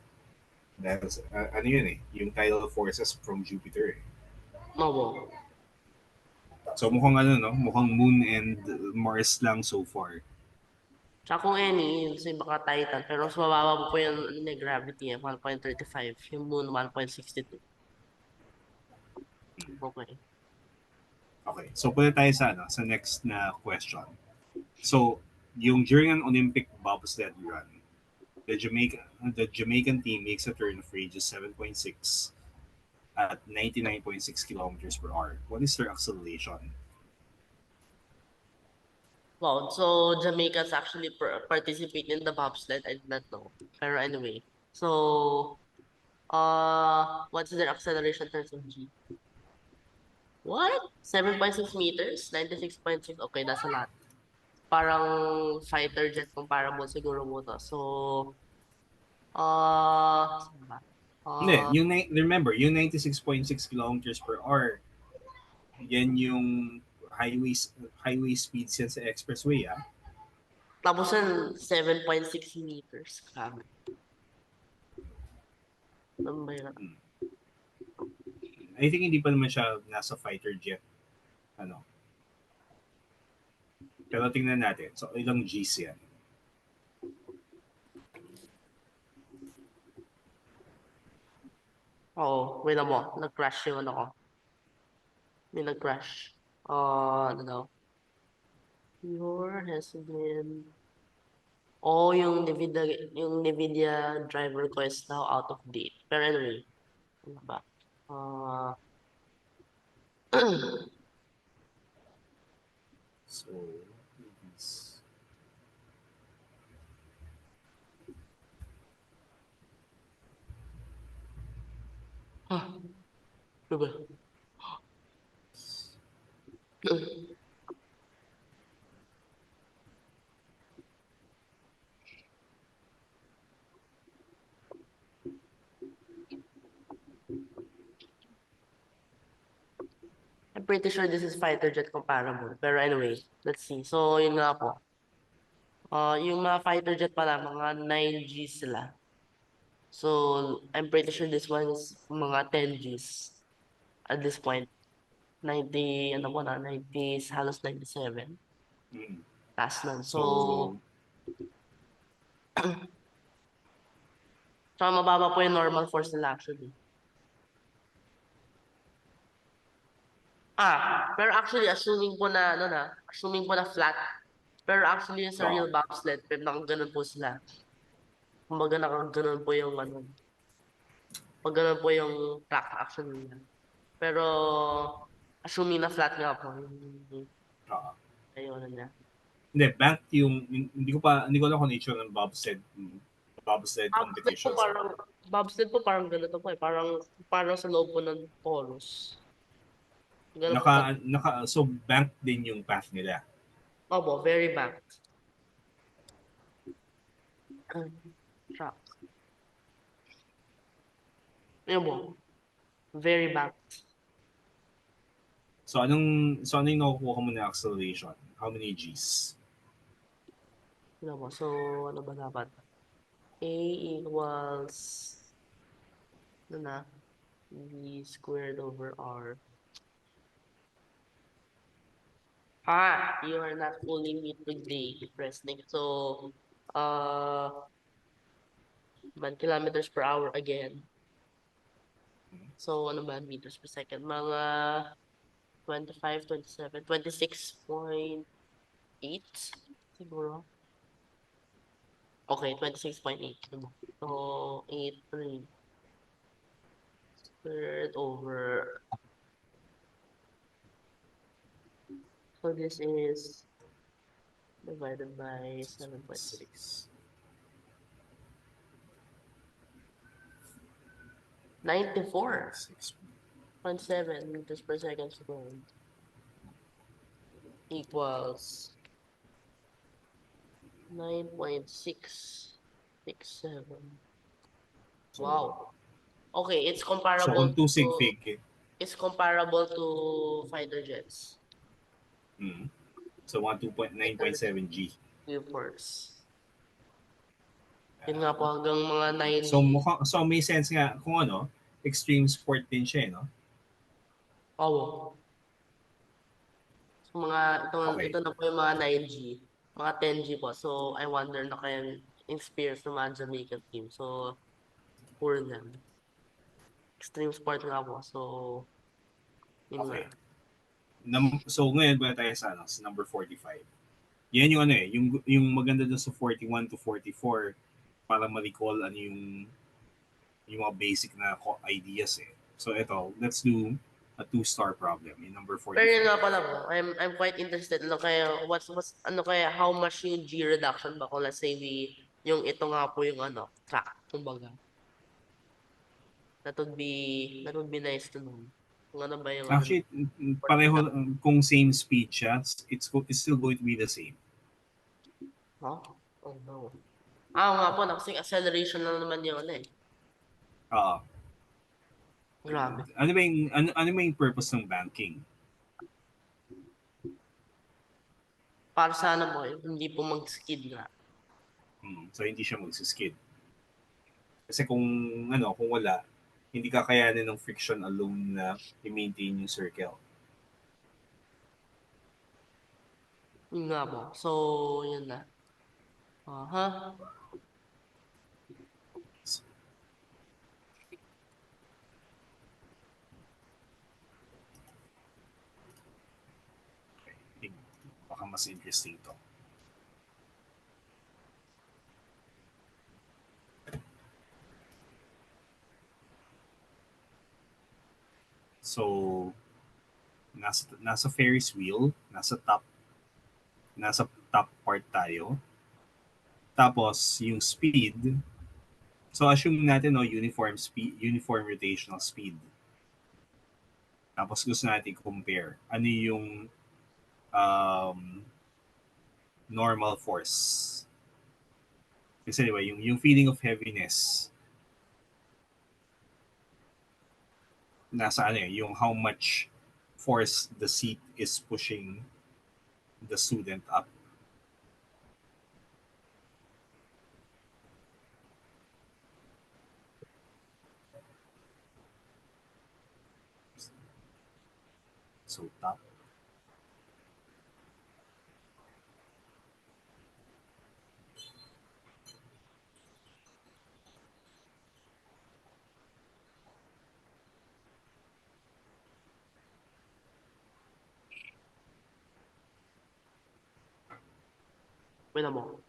Dahil ano yun eh, yung tidal forces from Jupiter eh. Opo. So mukhang ano no, mukhang Moon and Mars lang so far. Tsaka kung any, yun sa baka Titan, pero mas mababa po yung ano, na gravity, 1.35, yung moon, 1.62. Okay. Okay, so punta tayo sa ano, sa next na question. So, yung during an Olympic bobsled run, The Jamaica the Jamaican team makes a turn of range 7.6 at 99.6 kilometers per hour. What is their acceleration? Wow, so Jamaica's actually participate in the bobsled. I did not know. Pero anyway, so what's their acceleration terms of G? What? 7.6 meters? 96.6? Okay, that's a lot. Parang fighter jet comparable siguro mo to. So, saan ba? Hindi, Uh, remember, yung 96.6 kilometers per hour, yan yung highway highway speeds yan sa expressway, ah. tapos yun, 7.6 meters. Grabe. Ano ba yun? Hmm. I think hindi pa naman siya nasa fighter jet. Ano. Pero tingnan natin. So, ilang Gs yan? Oo, wait mo. Nag-crash yung ano ko. May nag-crash. Ano daw? Your has been... Oh, yung NVIDIA driver ko is now out of date. Pero anyway, ano ba? Uh, So, it's ano ba? I'm pretty sure this is fighter jet comparable. Pero anyway, let's see. So, yun nga po. Yung mga fighter jet pala, mga 9G sila. So, I'm pretty sure this one is mga 10Gs at this point. 90, ano mo na, 90, halos 97. mm. Taas nun. So, So, tsaka mababa po yung normal force nila actually. Pero actually, assuming po na flat. Pero actually, yung sa oh, real bobsled, nakaganon po sila. Kumbaga nakaganon po yung ano, pag ganun po yung track action nila. Pero, assuming na flat nga po, yung oh. ayun na niya. Hindi, banked hindi ko alam kung nature ng bobsled Bobsled po competitions, ah. parang, Bobsled po parang ganito po eh. Parang sa loob po ng chorus. Ganun po ka. So banked din yung path nila. Opo, very back. Track. Yun po, very back. So ano yung nakukuha mo na acceleration? How many Gs? Yun po, so ano ba dapat? A equals, ano na, V squared over R. You are not fooling me today, Resnick. So, 1 kilometers per hour again. So, ano ba, meters per second? Mga 25, 27, 26.8 siguro. Okay, 26.8. So, 8, 3 squared over. So, this is divided by 7.6. 94.7 meters per second squared equals 9.667. So, Wow. Okay, so kung 2 sig fig, it's comparable to fighter jets. mm, so mga 2.9.7 G. Viewports. Yun nga po hanggang mga So 9G. may sense nga kung ano, extreme sport din siya, eh, no? Oo. So mga ito Okay. na po yung mga 9G, mga 10G po. So I wonder na kaya inspire sa mga Jamaican team. So for them. Extreme sport nga po. So yun nga. Okay. So ngayon ba tayo sa, ano, sa number 45? Yan yung ano eh, yung maganda dun sa 41 to 44, para ma-recall ano yung mga basic na ideas eh. So ito, let's do a two-star problem in number Pero yun 45. nga pala mo, I'm quite interested ano kaya what's ano kaya how much yung G reduction ba kung let's say we yung ito nga po yung ano track kumbaga. That would be nice to know. Kung ano ba yung ano Actually, for pareho reduction. kung same speed siya, it's still going to be the same. Huh? Oh no. Oo nga po, kasi acceleration lang naman yung ano eh. Ah, Grabe. ano ba yung purpose ng banking? Para sa ano mo, hindi po mag-skid nga. So hindi siya magsiskid. Kasi kung wala, hindi kakayanin ng friction alone na i-maintain yung circle. Yun nga po. So, yun na. Aha. Baka mas interesting to. So, nasa Ferris wheel, nasa top part tayo. Tapos, yung speed, so assume natin no, uniform speed, uniform rotational speed. Tapos gusto natin compare ano yung um, normal force. Kasi diba, yung feeling of heaviness, nasa ano yung how much force the seat is pushing the student up. So top. Wala mo.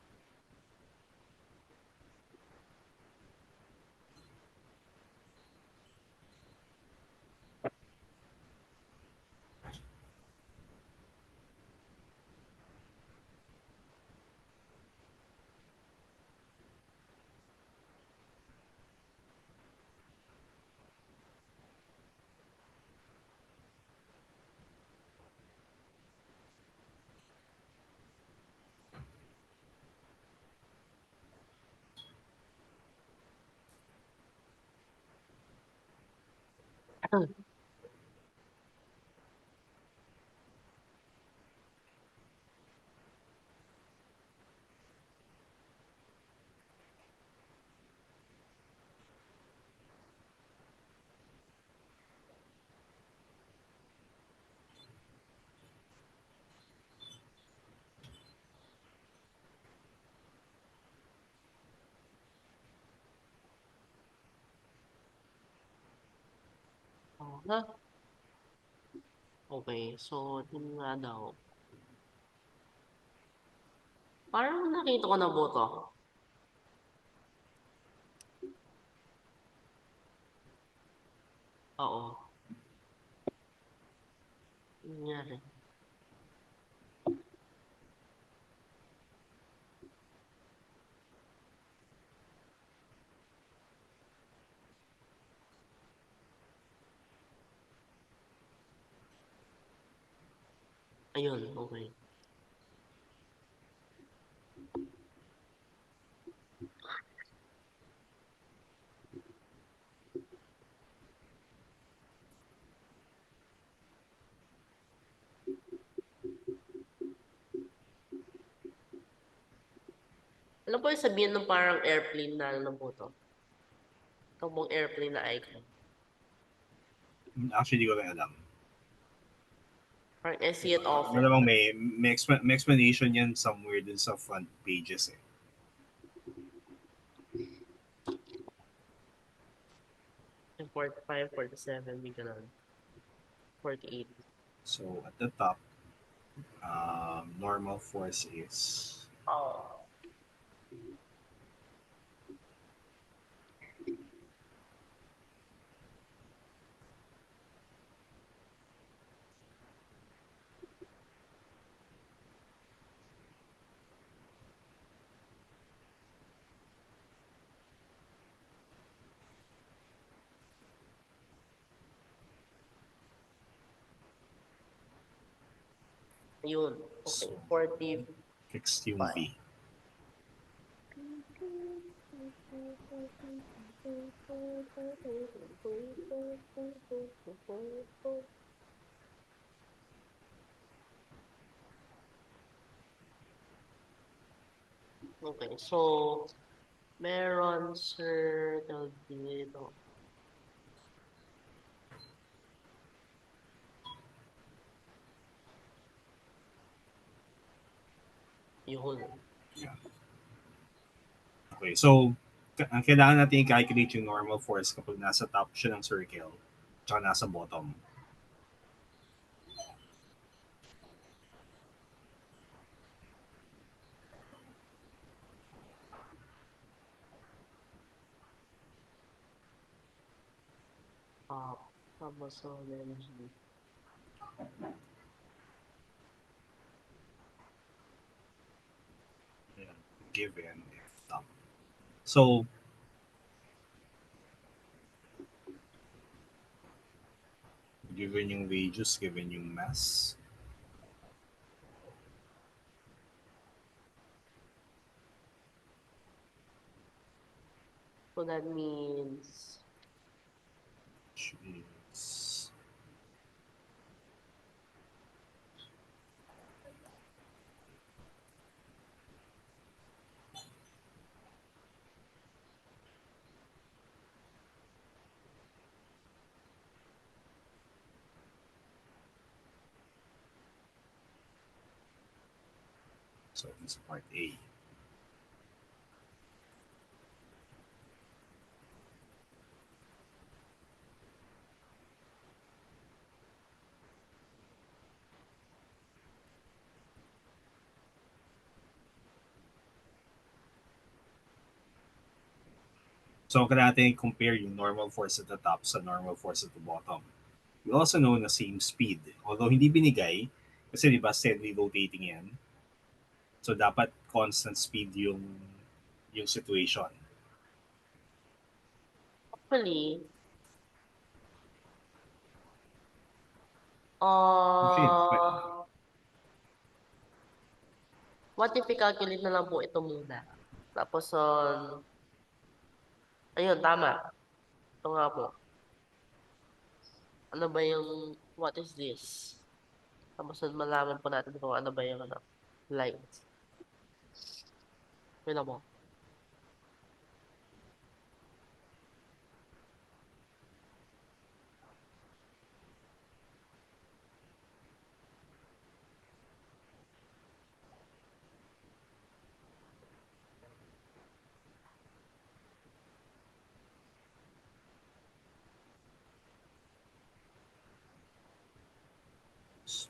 Aha. Okay, so yun nga daw. Parang nakita ko na boto. Oo. Yun nga rin. Ayun, okay. Alam ko yung sabihin ng parang airplane na ano po to? Ito pong airplane na icon. Actually, di ko rin alam. Parang I see it often. Malamang may explanation yan somewhere dun sa front pages eh. Yung 45, 47, may ganun. 48. So at the top, normal force is Oh. Ayun. Okay, So, 45. fixed yung V. Okay, so meron sir tawag dito. Yun. Yeah. Okay, so ang kailangan natin i-calculate yung normal force kapag nasa top siya ng circle tsaka nasa bottom. Ah, tapos so energy. Ayan, given if top. So, given yung radius, given yung mass, So that means which is so this is part A. So, kailangan natin compare yung normal force at the top sa normal force at the bottom. We also know na same speed. Although hindi binigay, kasi di ba steadily rotating yan. So, dapat constant speed yung situation. actually, Actually, what if i-calculate na lang po ito muna? Tapos, ayun, tama. Ito nga po. Ano ba yung, what is this? Tapos malaman po natin kung ano ba yung ano, light. Yun mo. so,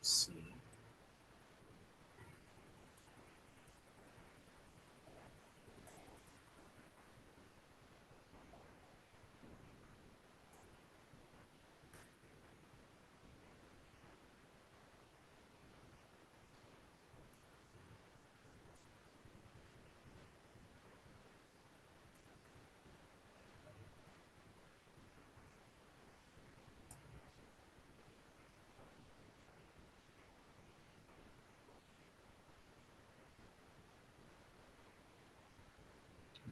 See.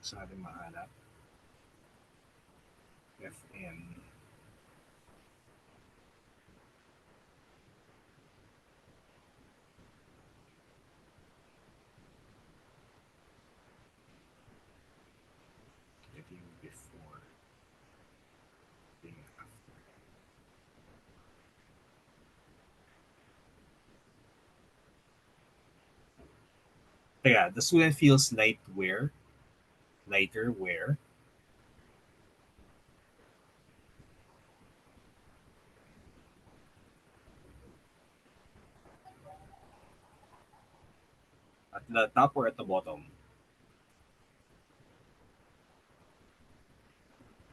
Sa ating mahanap. FN. Ito yung before. Ito yung after. Teka, the student feels lighter wear, at the top or at the bottom.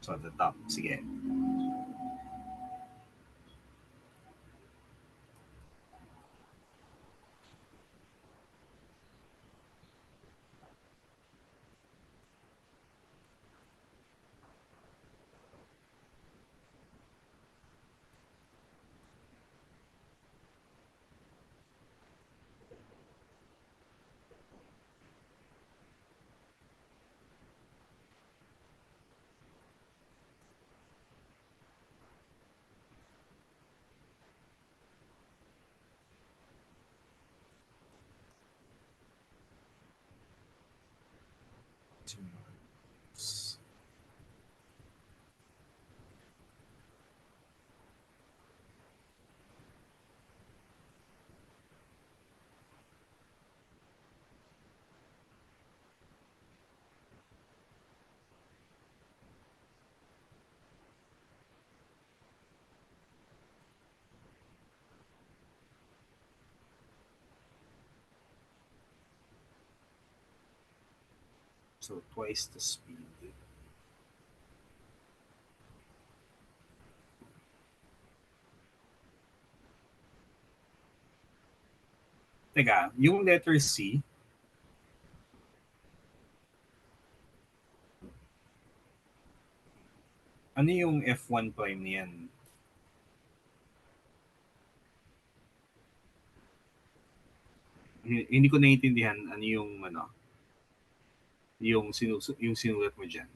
So at the top, sige. So twice the speed. Teka, yung letter C, ano yung F1 prime niyan? Hindi ko naiintindihan ano yung sinulat mo diyan.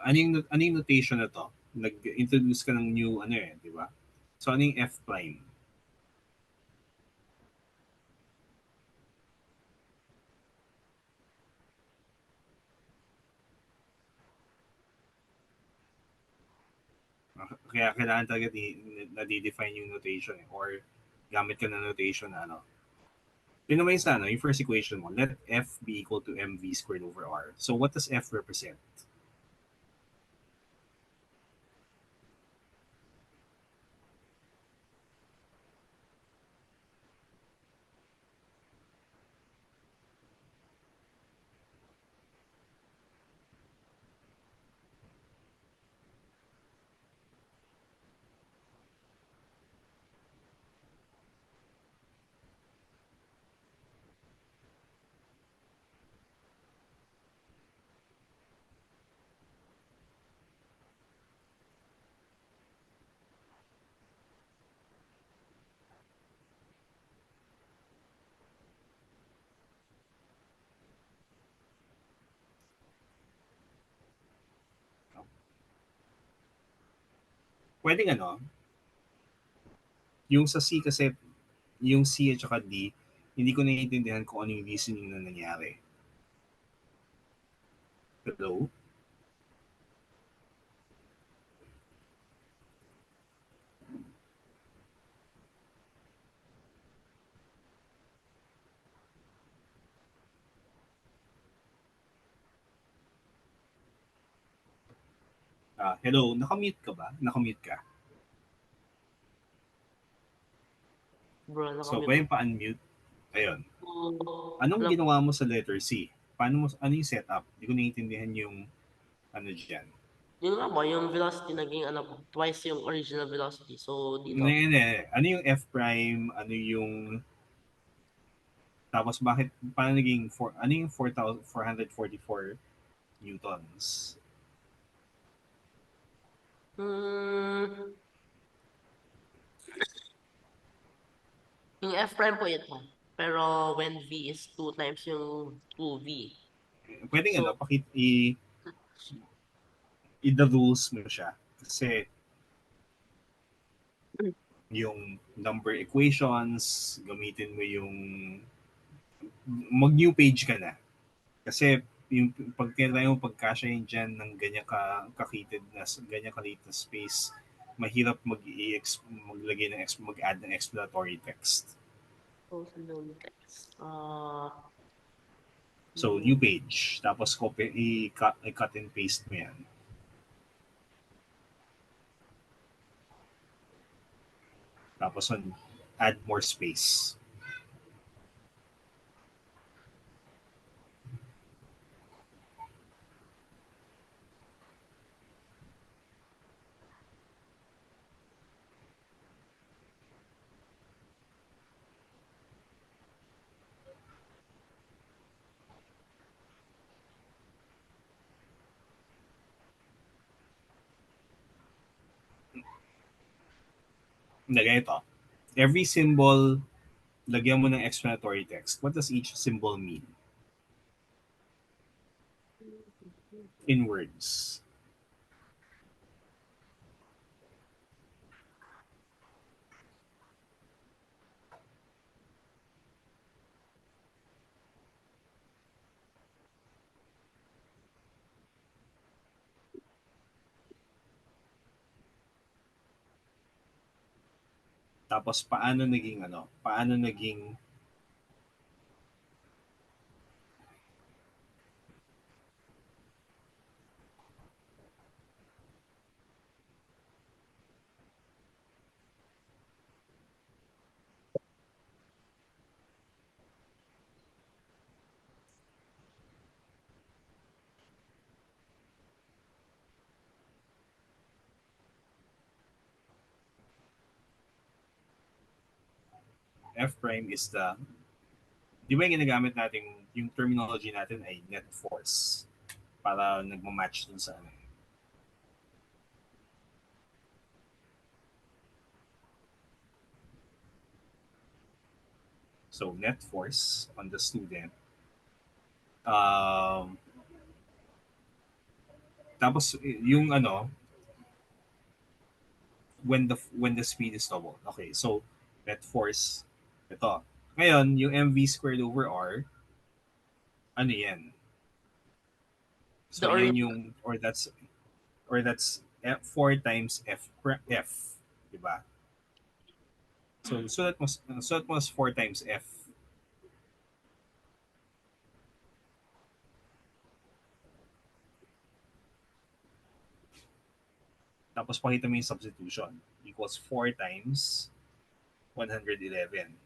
Ano yung notation na to? Nag-introduce ka ng new ano eh, di ba? So ano yung F prime? Kaya kailangan talaga na-define yung notation eh, or gamit ka ng notation na ano. Yun naman yung sa ano, yung first equation mo, let F be equal to mv squared over r. So what does F represent? Pwedeng ano, yung sa C kasi, yung C at saka D, hindi ko naiintindihan kung ano yung reasoning na nangyari. Hello? Hello, nakamute ka ba? Nakamute ka. Bro, So, nakamute pwede ako. pa-unmute. Ayun. Anong Alam, ginawa mo sa letter C? Ano yung setup? Hindi ko naiintindihan yung ano dyan. yun nga ba, yung velocity naging ano po, twice yung original velocity. So, dito, Hindi, hindi. Ano yung F prime? Ano yung... Tapos bakit, paano naging, ano yung 4,444 newtons? hmm, yung F prime po ito. Pero when V is 2 times yung 2V. Pwedeng ano, So, i-the rules mo siya. Kasi mm, yung number equations, gamitin mo yung mag-new page ka na. Kasi yung pag tinry mo pagkasya yun dyan ng ganyan kakitid na ganyan kalit na space, mahirap maglagay ng mag-add ng explanatory text. total text. So, new page. Tapos i-cut and paste mo yan. Tapos add more space. Na ganito. Every symbol, lagyan mo ng explanatory text. What does each symbol mean? In words. Tapos paano naging ano? Paano naging F prime is the, di ba yung ginagamit natin, yung terminology natin ay net force para nagmamatch dun sa ano. So, net force on the student. Um, Tapos, yung ano, when the speed is doubled. Okay, so, net force, ito. Ngayon, yung mv squared over r, ano yan? the So, yan original, yung, or that's 4 times f, di ba? So that was 4 times f. Tapos pakita mo yung substitution. Equals 4 times 111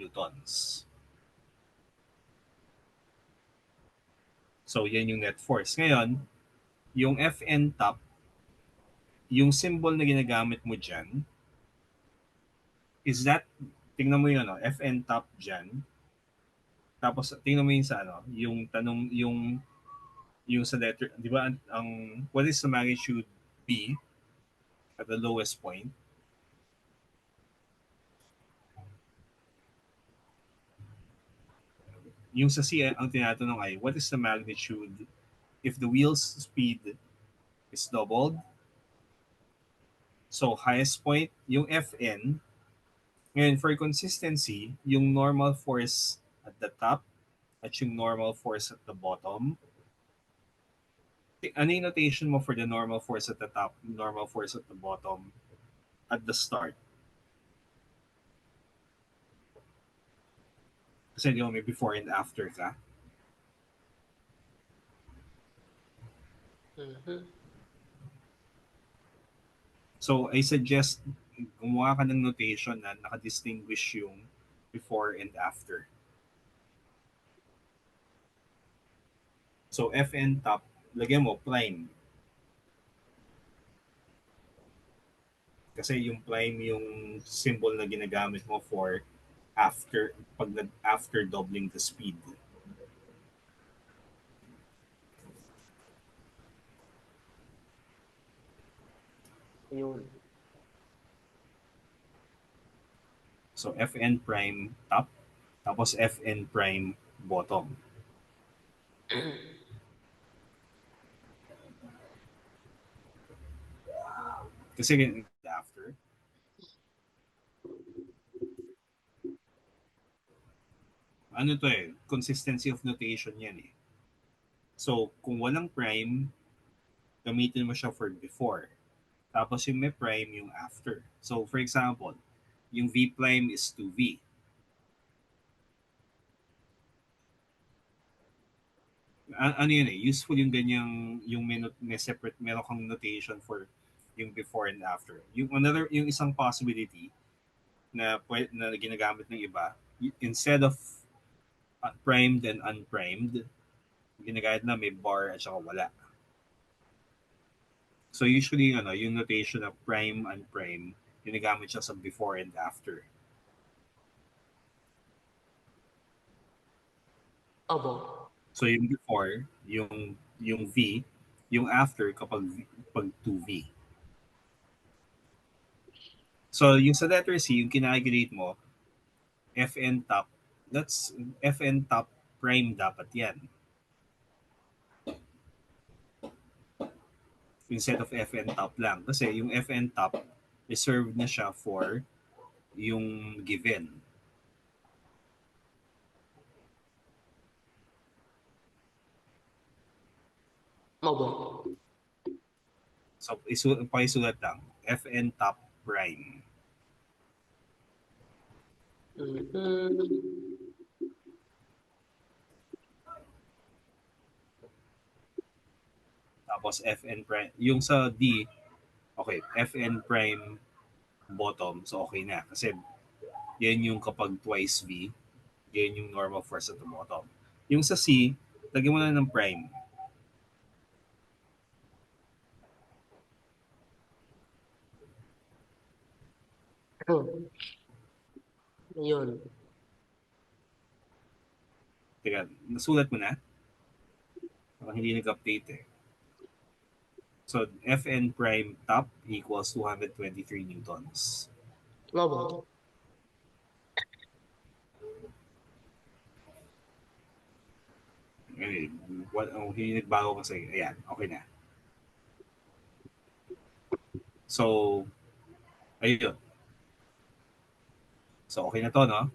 newtons. So, yan yung net force. Ngayon, yung Fn top, yung symbol na ginagamit mo dyan, is that, tingnan mo yung ano, Fn top dyan, tapos tingnan mo yung sa ano, yung tanong, yung sa letter, di ba, what is the magnitude B at the lowest point? Yung sa C, ang tinatanong ay, what is the magnitude if the wheel's speed is doubled? So, highest point, yung Fn. Ngayon, for consistency, yung normal force at the top at yung normal force at the bottom, Ano yung notation mo for the normal force at the top, normal force at the bottom at the start? Kasi di ba may before and after ka. Mhm. So, I suggest gumawa ka ng notation na nakadistinguish yung before and after. So, FN top, lagyan mo prime. Kasi yung prime yung symbol na ginagamit mo for after, after doubling the speed. Yun. So, FN prime top, tapos FN prime bottom. Kasi after, ano to eh, consistency of notation yan eh. So, kung walang prime, gamitin mo siya for before. Tapos yung may prime, yung after. So, for example, yung V prime is 2V. Ano yun eh, useful yung ganyang, yung may separate, meron kang notation for yung before and after. Yung isang possibility na ginagamit ng iba, instead of primed and unprimed, ginagamit na may bar at saka wala. So usually yung notation of prime and prime, ginagamit siya sa before and after. Opo. So yung before, yung V, yung after pag 2V. So yung sa letter C, yung kinalculate mo, FN top, that's FN top prime dapat yan. Instead of FN top lang. Kasi yung FN top, reserved na siya for yung given. Opo. So, pakisulat lang. FN top prime. Mhm. Tapos FN prime. Yung sa D, okay, FN prime bottom. So, okay na. Kasi yan yung kapag twice V, yan yung normal force at the bottom. Yung sa C, lagyan mo na ng prime. Yun. Teka, nasulat mo na? Parang hindi nag-update eh. So, Fn prime top equals 223 newtons. Opo. Anyway, hindi nagbago kasi. Ayan, okay na. So, ayun. So, okay na to, no?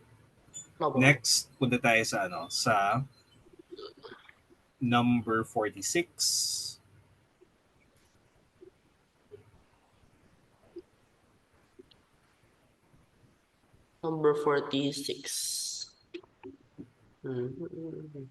Opo. Next, punta tayo sa sa number 46. Number 46. Mhm.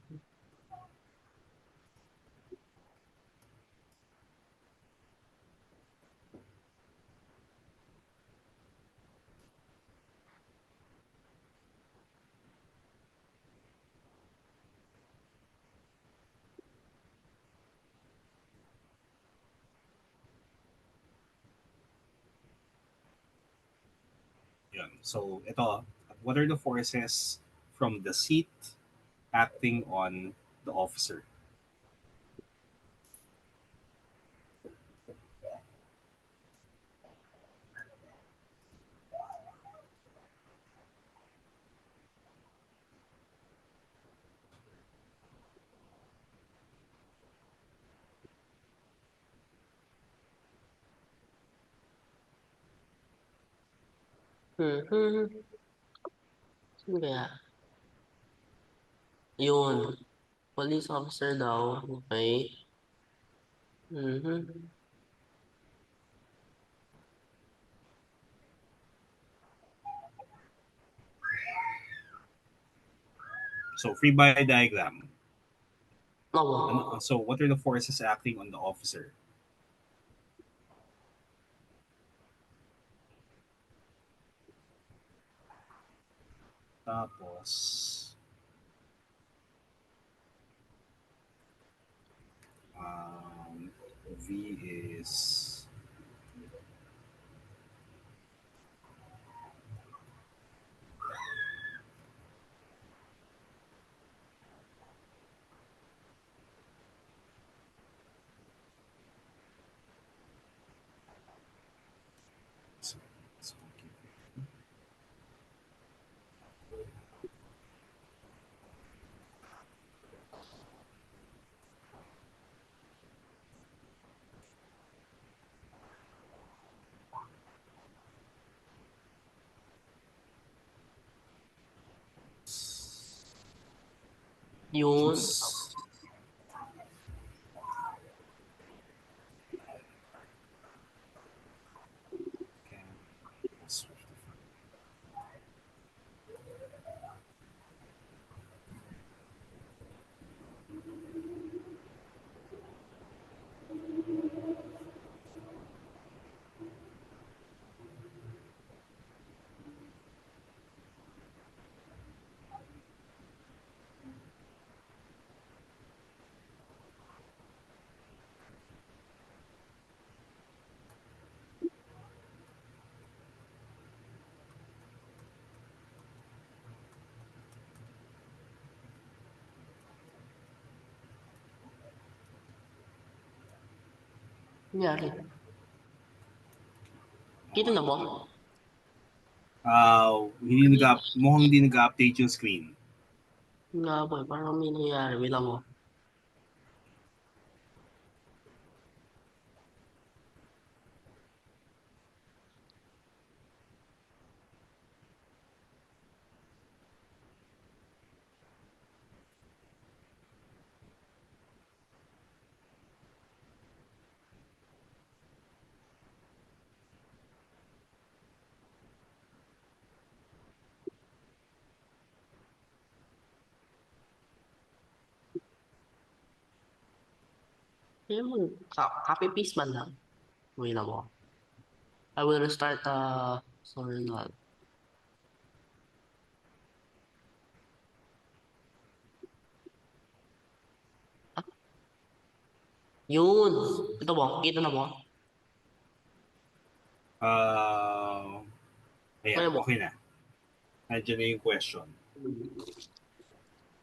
Yun. So, ito, what are the forces from the seat acting on the officer? Mhm. Sino kaya? Yun. Police officer daw. Okay. Mhm. So free body diagram. Oo. So what are the forces acting on the officer? Tapos um, V is so, so, Yun. choose can Nangyari. Kita na ba? mukhang hindi nag-update yung screen. Nga po eh. Parang may nangyari. Wait lang mo. Yun. Copy paste man lang. Wait lang mo. I will restart sorry not. Ah, yun. Ito mo. Kita na mo. Uh, Ayan, Ngayon mo. okay na. Nandiyan na yung question.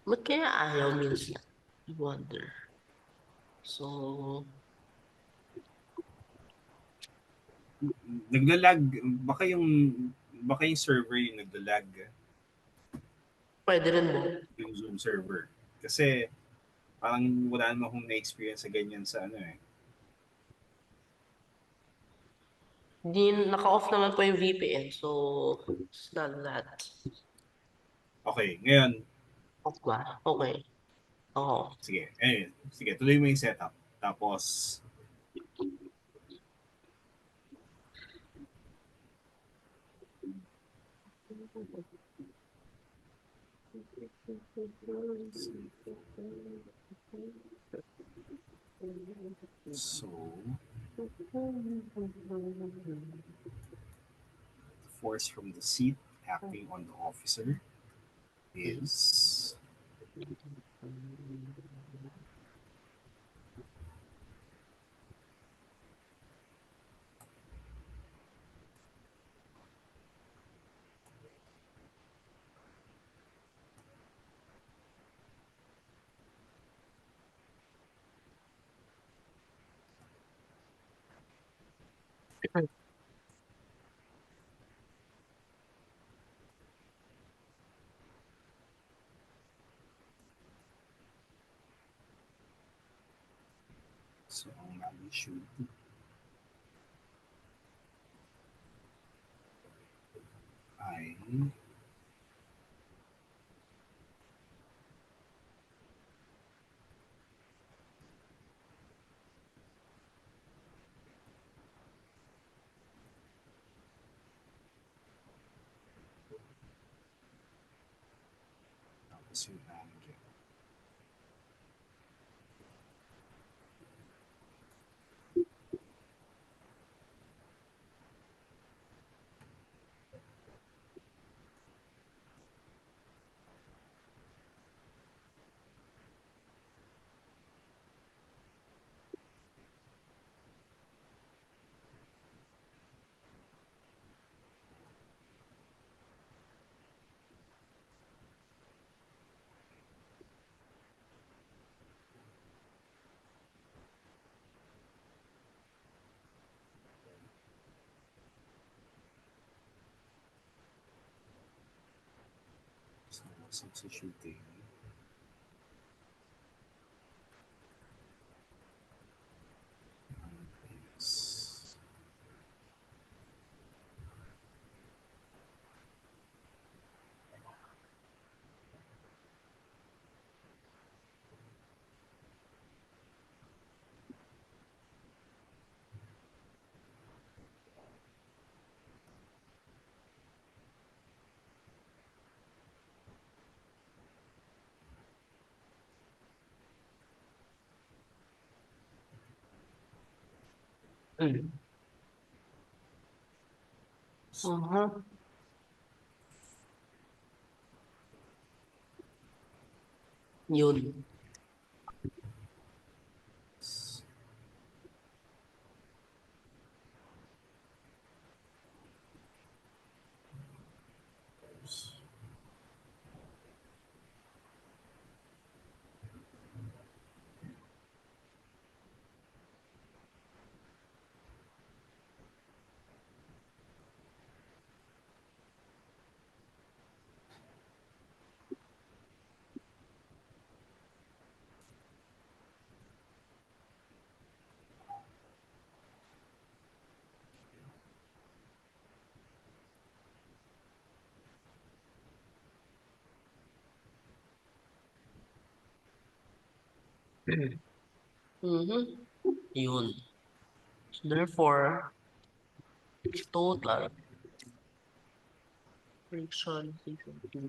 Ba't kaya ayaw minsan? I wonder. So, Naglalag, baka yung baka yung server yung naglalag, pwede rin mo. yung Zoom server. Kasi parang wala naman akong na-experience sa ganyan sa ano eh. Di, naka-off naman po yung VPN. So, it's not that. Okay, ngayon, Off ba? Okay. Oo. sige, tuloy mo yung setup. Tapos, so, the force from the seat acting on the officer is so ang magnitude ay Tapos yung angle. So, substituting. Yes. Mm. Uh-huh. Yun. Mm-hmm. Yun. So therefore, total friction is equal to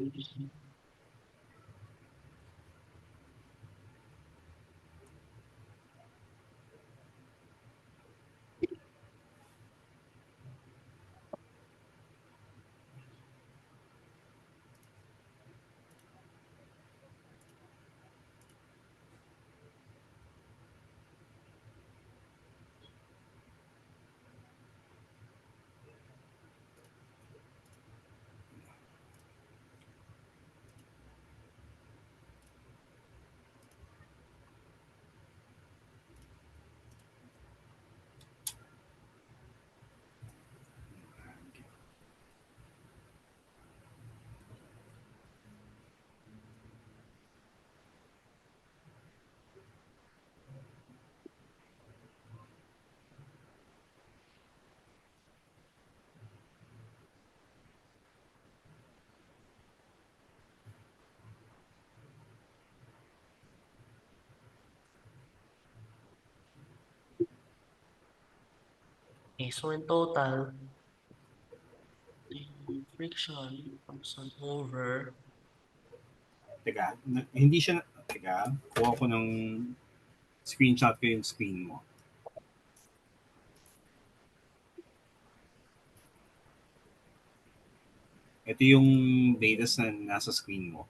okay, so in total, the friction comes on over. Teka, hindi siya, teka, kuha ko ng screenshot ko yung screen mo. Ito yung data na nasa screen mo.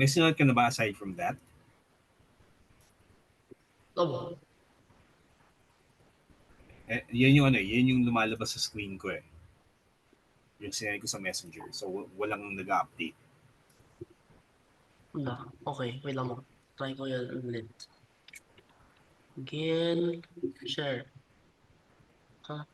May sinunod ka na ba aside from that? Abo, Eh, yan yung ano, yan yung lumalabas sa screen ko eh. Yung sinend ko sa messenger. So, walang nag-update. wala. Okay, wait lang mo. Try ko yan ulit. Again, share. Ha?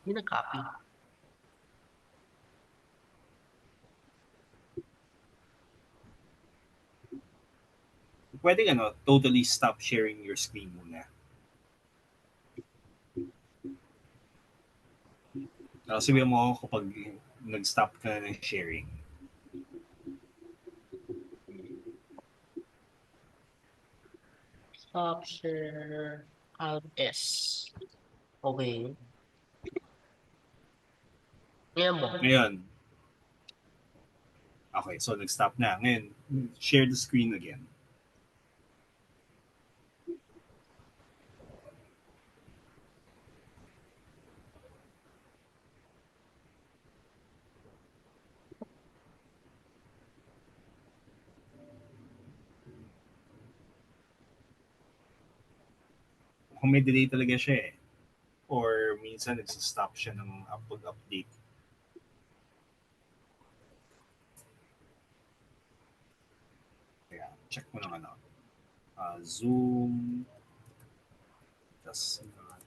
Hindi nag-copy. Pwede ano, totally stop sharing your screen muna. Sabihan mo ako kapag nag-stop ka na ng sharing. Stop share. Alt S. Okay. Ngayon mo. Ngayon, okay, so nag-stop na. Ngayon, share the screen again. Kung may delay talaga siya eh. Or minsan nagsistop siya ng pag-update. Kaya, check mo lang ano. Zoom does not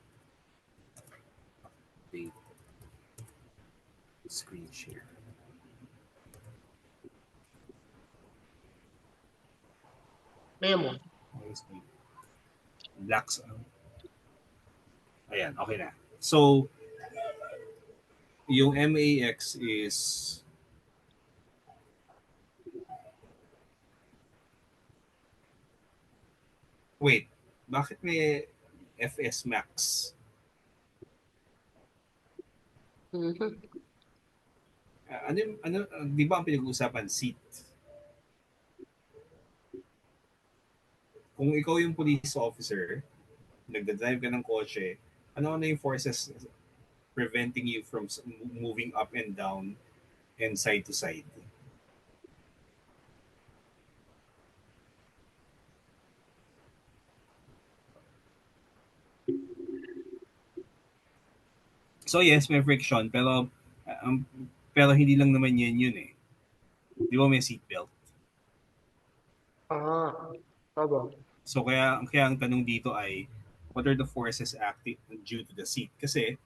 update screen share. Ngayon mo. Blacks. Ayan, okay na. So, yung MAX is wait, bakit may FS Max? Mhm. Di ba ang pinag-uusapan? Seat. Kung ikaw yung police officer, nagda-drive ka ng kotse, ano yung forces preventing you from moving up and down and side to side? So yes, may friction, um, pero hindi lang naman yun eh. Di ba may seatbelt? Ah. Tama. So kaya ang tanong dito ay, what are the forces acting due to the seat? Kasi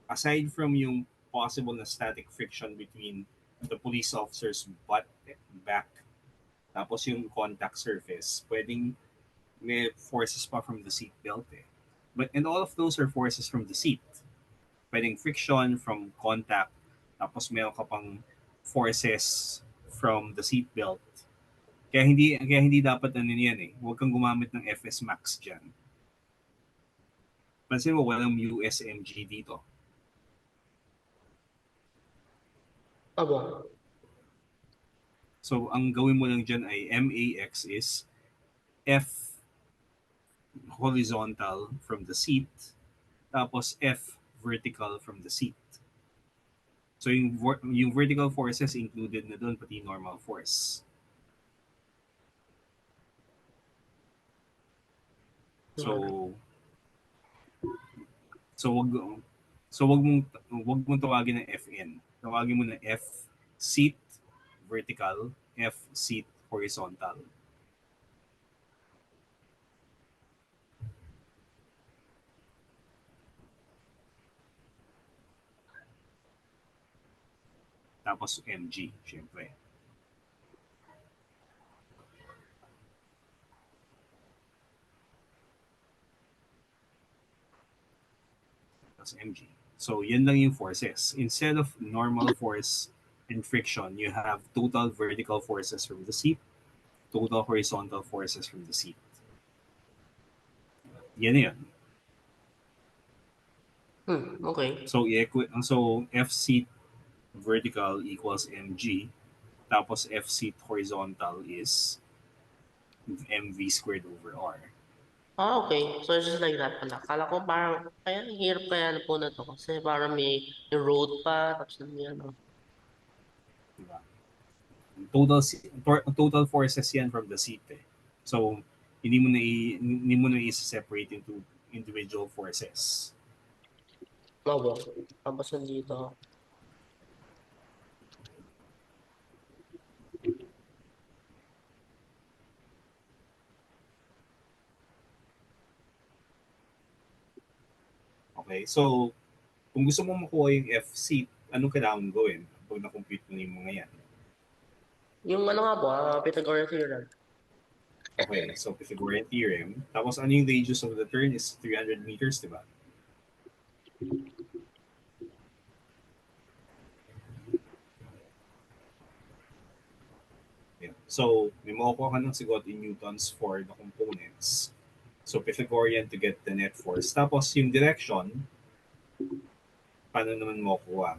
aside from yung possible na static friction between the police officer's butt, back, tapos yung contact surface, pwedeng may forces pa from the seat belt eh. And all of those are forces from the seat. Pwedeng friction from contact, tapos meron ka pang forces from the seat belt. Kaya hindi dapat ano yan eh. Huwag kang gumamit ng FS Max diyan. Pansin mo walang USMG dito. Tama. So ang gawin mo lang diyan ay MAX is F horizontal from the seat, tapos F vertical from the seat. So yung vertical forces included na doon, pati normal force. Yeah. So so wag mong tawagin ng FN. Tawagin mo na F seat vertical, F seat horizontal. Tapos MG, syempre. Tapos MG. So, yan lang yung forces. Instead of normal force and friction, you have total vertical forces from the seat, total horizontal forces from the seat. Yan yan. Okay. So F seat vertical equals mg, tapos F seat horizontal is mv squared over r. Ah, okay. So, it's just like that pala. Kala ko parang, kaya ang hirap kaya na po na to. Kasi parang may road pa, tapos may ano. Diba? Total forces yan from the seat eh. So, hindi mo na i-separate into individual forces. Opo. Tapos nandito. Okay? So, Kung gusto mo makuha yung F-seat, anong kailangan mong gawin pag na-compute mo na yung mga yan? Yung ano nga po, Pythagorean theorem. Okay, so Pythagorean theorem. Tapos ano yung radius of the turn is 300 meters, di ba? Yeah. So, may makukuha ka ng sigot in newtons for the components. So, Pythagorean to get the net force. Tapos, yung direction, paano naman makukuha?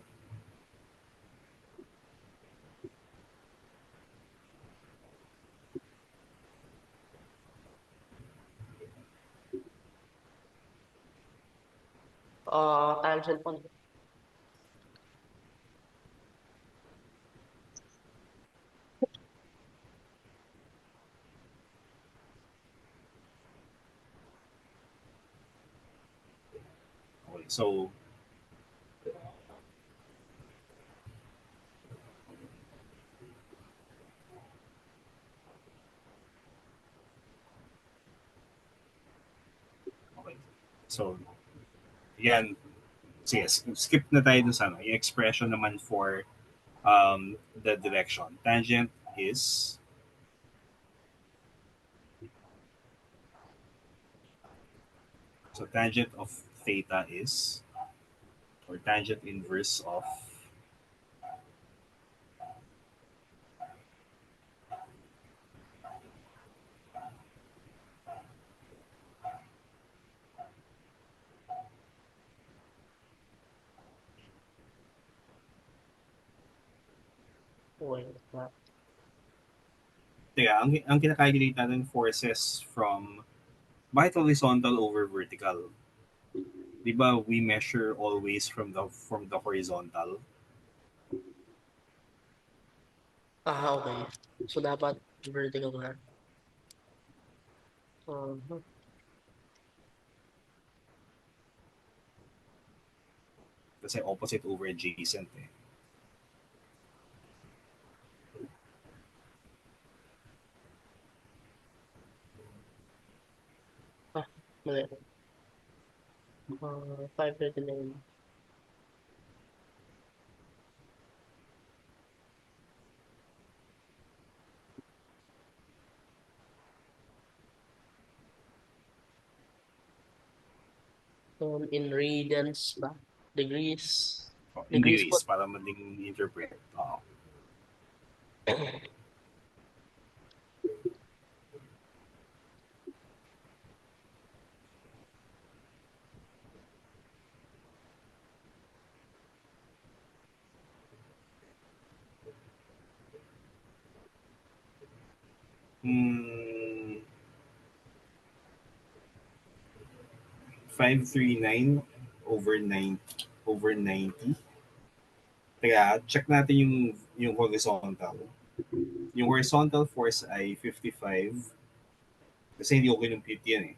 Tangent po. Okay, so, okay. So, yan. Sige, skip na tayo dun sa ano. Yung expression naman for the direction. Tangent is, so tangent of theta is, or tangent inverse of, Wait, teka, ang kinakalculate natin forces from, bakit horizontal over vertical? Di ba we measure always from the horizontal? okay. So, dapat vertical nga. Uh, Kasi opposite over adjacent eh. ah, mali. 539. In radians ba? Degrees. In Degrees po. degrees, para madaling interpret. Oo. Hmm, 539 over 9 over 90. Kaya check natin yung horizontal. Yung horizontal force ay 55 kasi hindi ko kinumpute yan eh.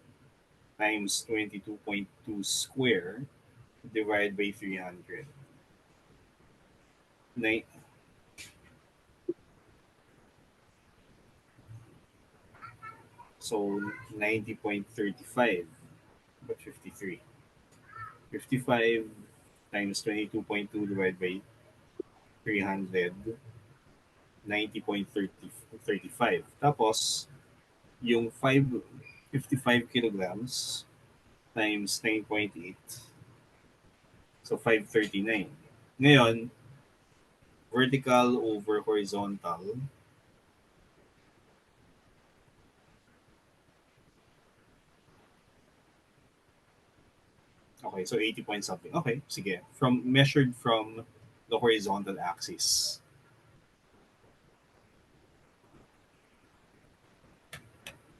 Times 22.2 square divided by 300. Ni- so 90.35 but 53. 55 times 22.2 divided by 300, 90.35. Tapos, yung 55 kilograms times 9.8, so 539. Ngayon, vertical over horizontal. Okay, so 80 point something. Okay, sige. Measured from the horizontal axis.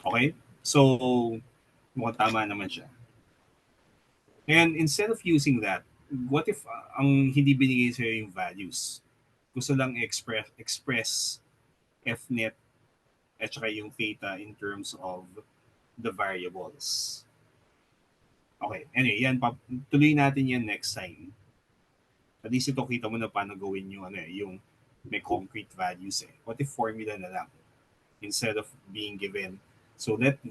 Okay? So, mukhang tama naman siya. And instead of using that, what if ang hindi binigay sa'yo yung values? Gusto lang express fnet at saka yung theta in terms of the variables. Okay, anyway, yan, tuloy natin yan next time. At least ito kita mo na paano gawin yung, yung may concrete values eh. What if formula na lang instead of being given, so that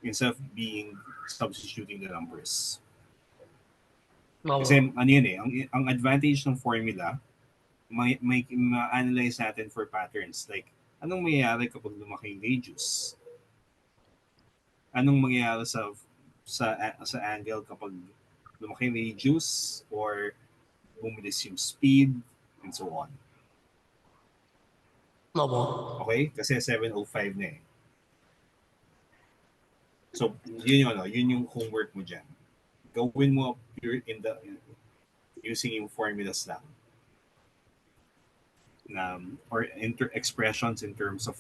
instead of being substituting the numbers. Kasi Opo. ano yun eh, ang advantage ng formula, may ma-analyze natin for patterns. Like, anong mangyayari kapag lumaki yung radius? Anong mangyayari sa angle kapag lumaki yung radius or bumilis yung speed and so on. Opo. Okay? Kasi 7:05 na eh. So, yun yung yun yung homework mo dyan. Gawin mo pure using yung formulas lang or expressions in terms of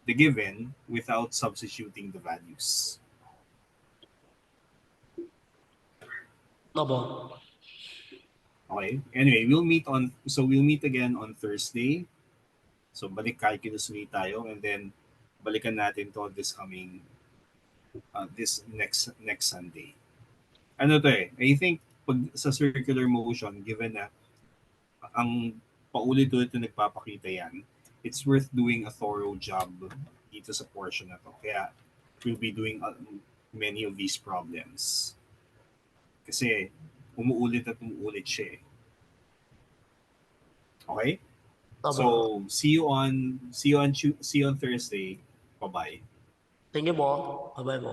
the given without substituting the values. Opo. Okay? Anyway, we'll meet again on Thursday. So balik calculus ulit tayo and then balikan natin to this next Sunday. Ano to eh, I think pag sa circular motion, given na ang paulit-ulit na nagpapakita yan, it's worth doing a thorough job dito sa portion na to. Kaya we'll be doing many of these problems. Kasi umuulit at umuulit siya eh. Okay? Opo. So, see you on Thursday. Bye-bye. Thank you po. Bye-bye po.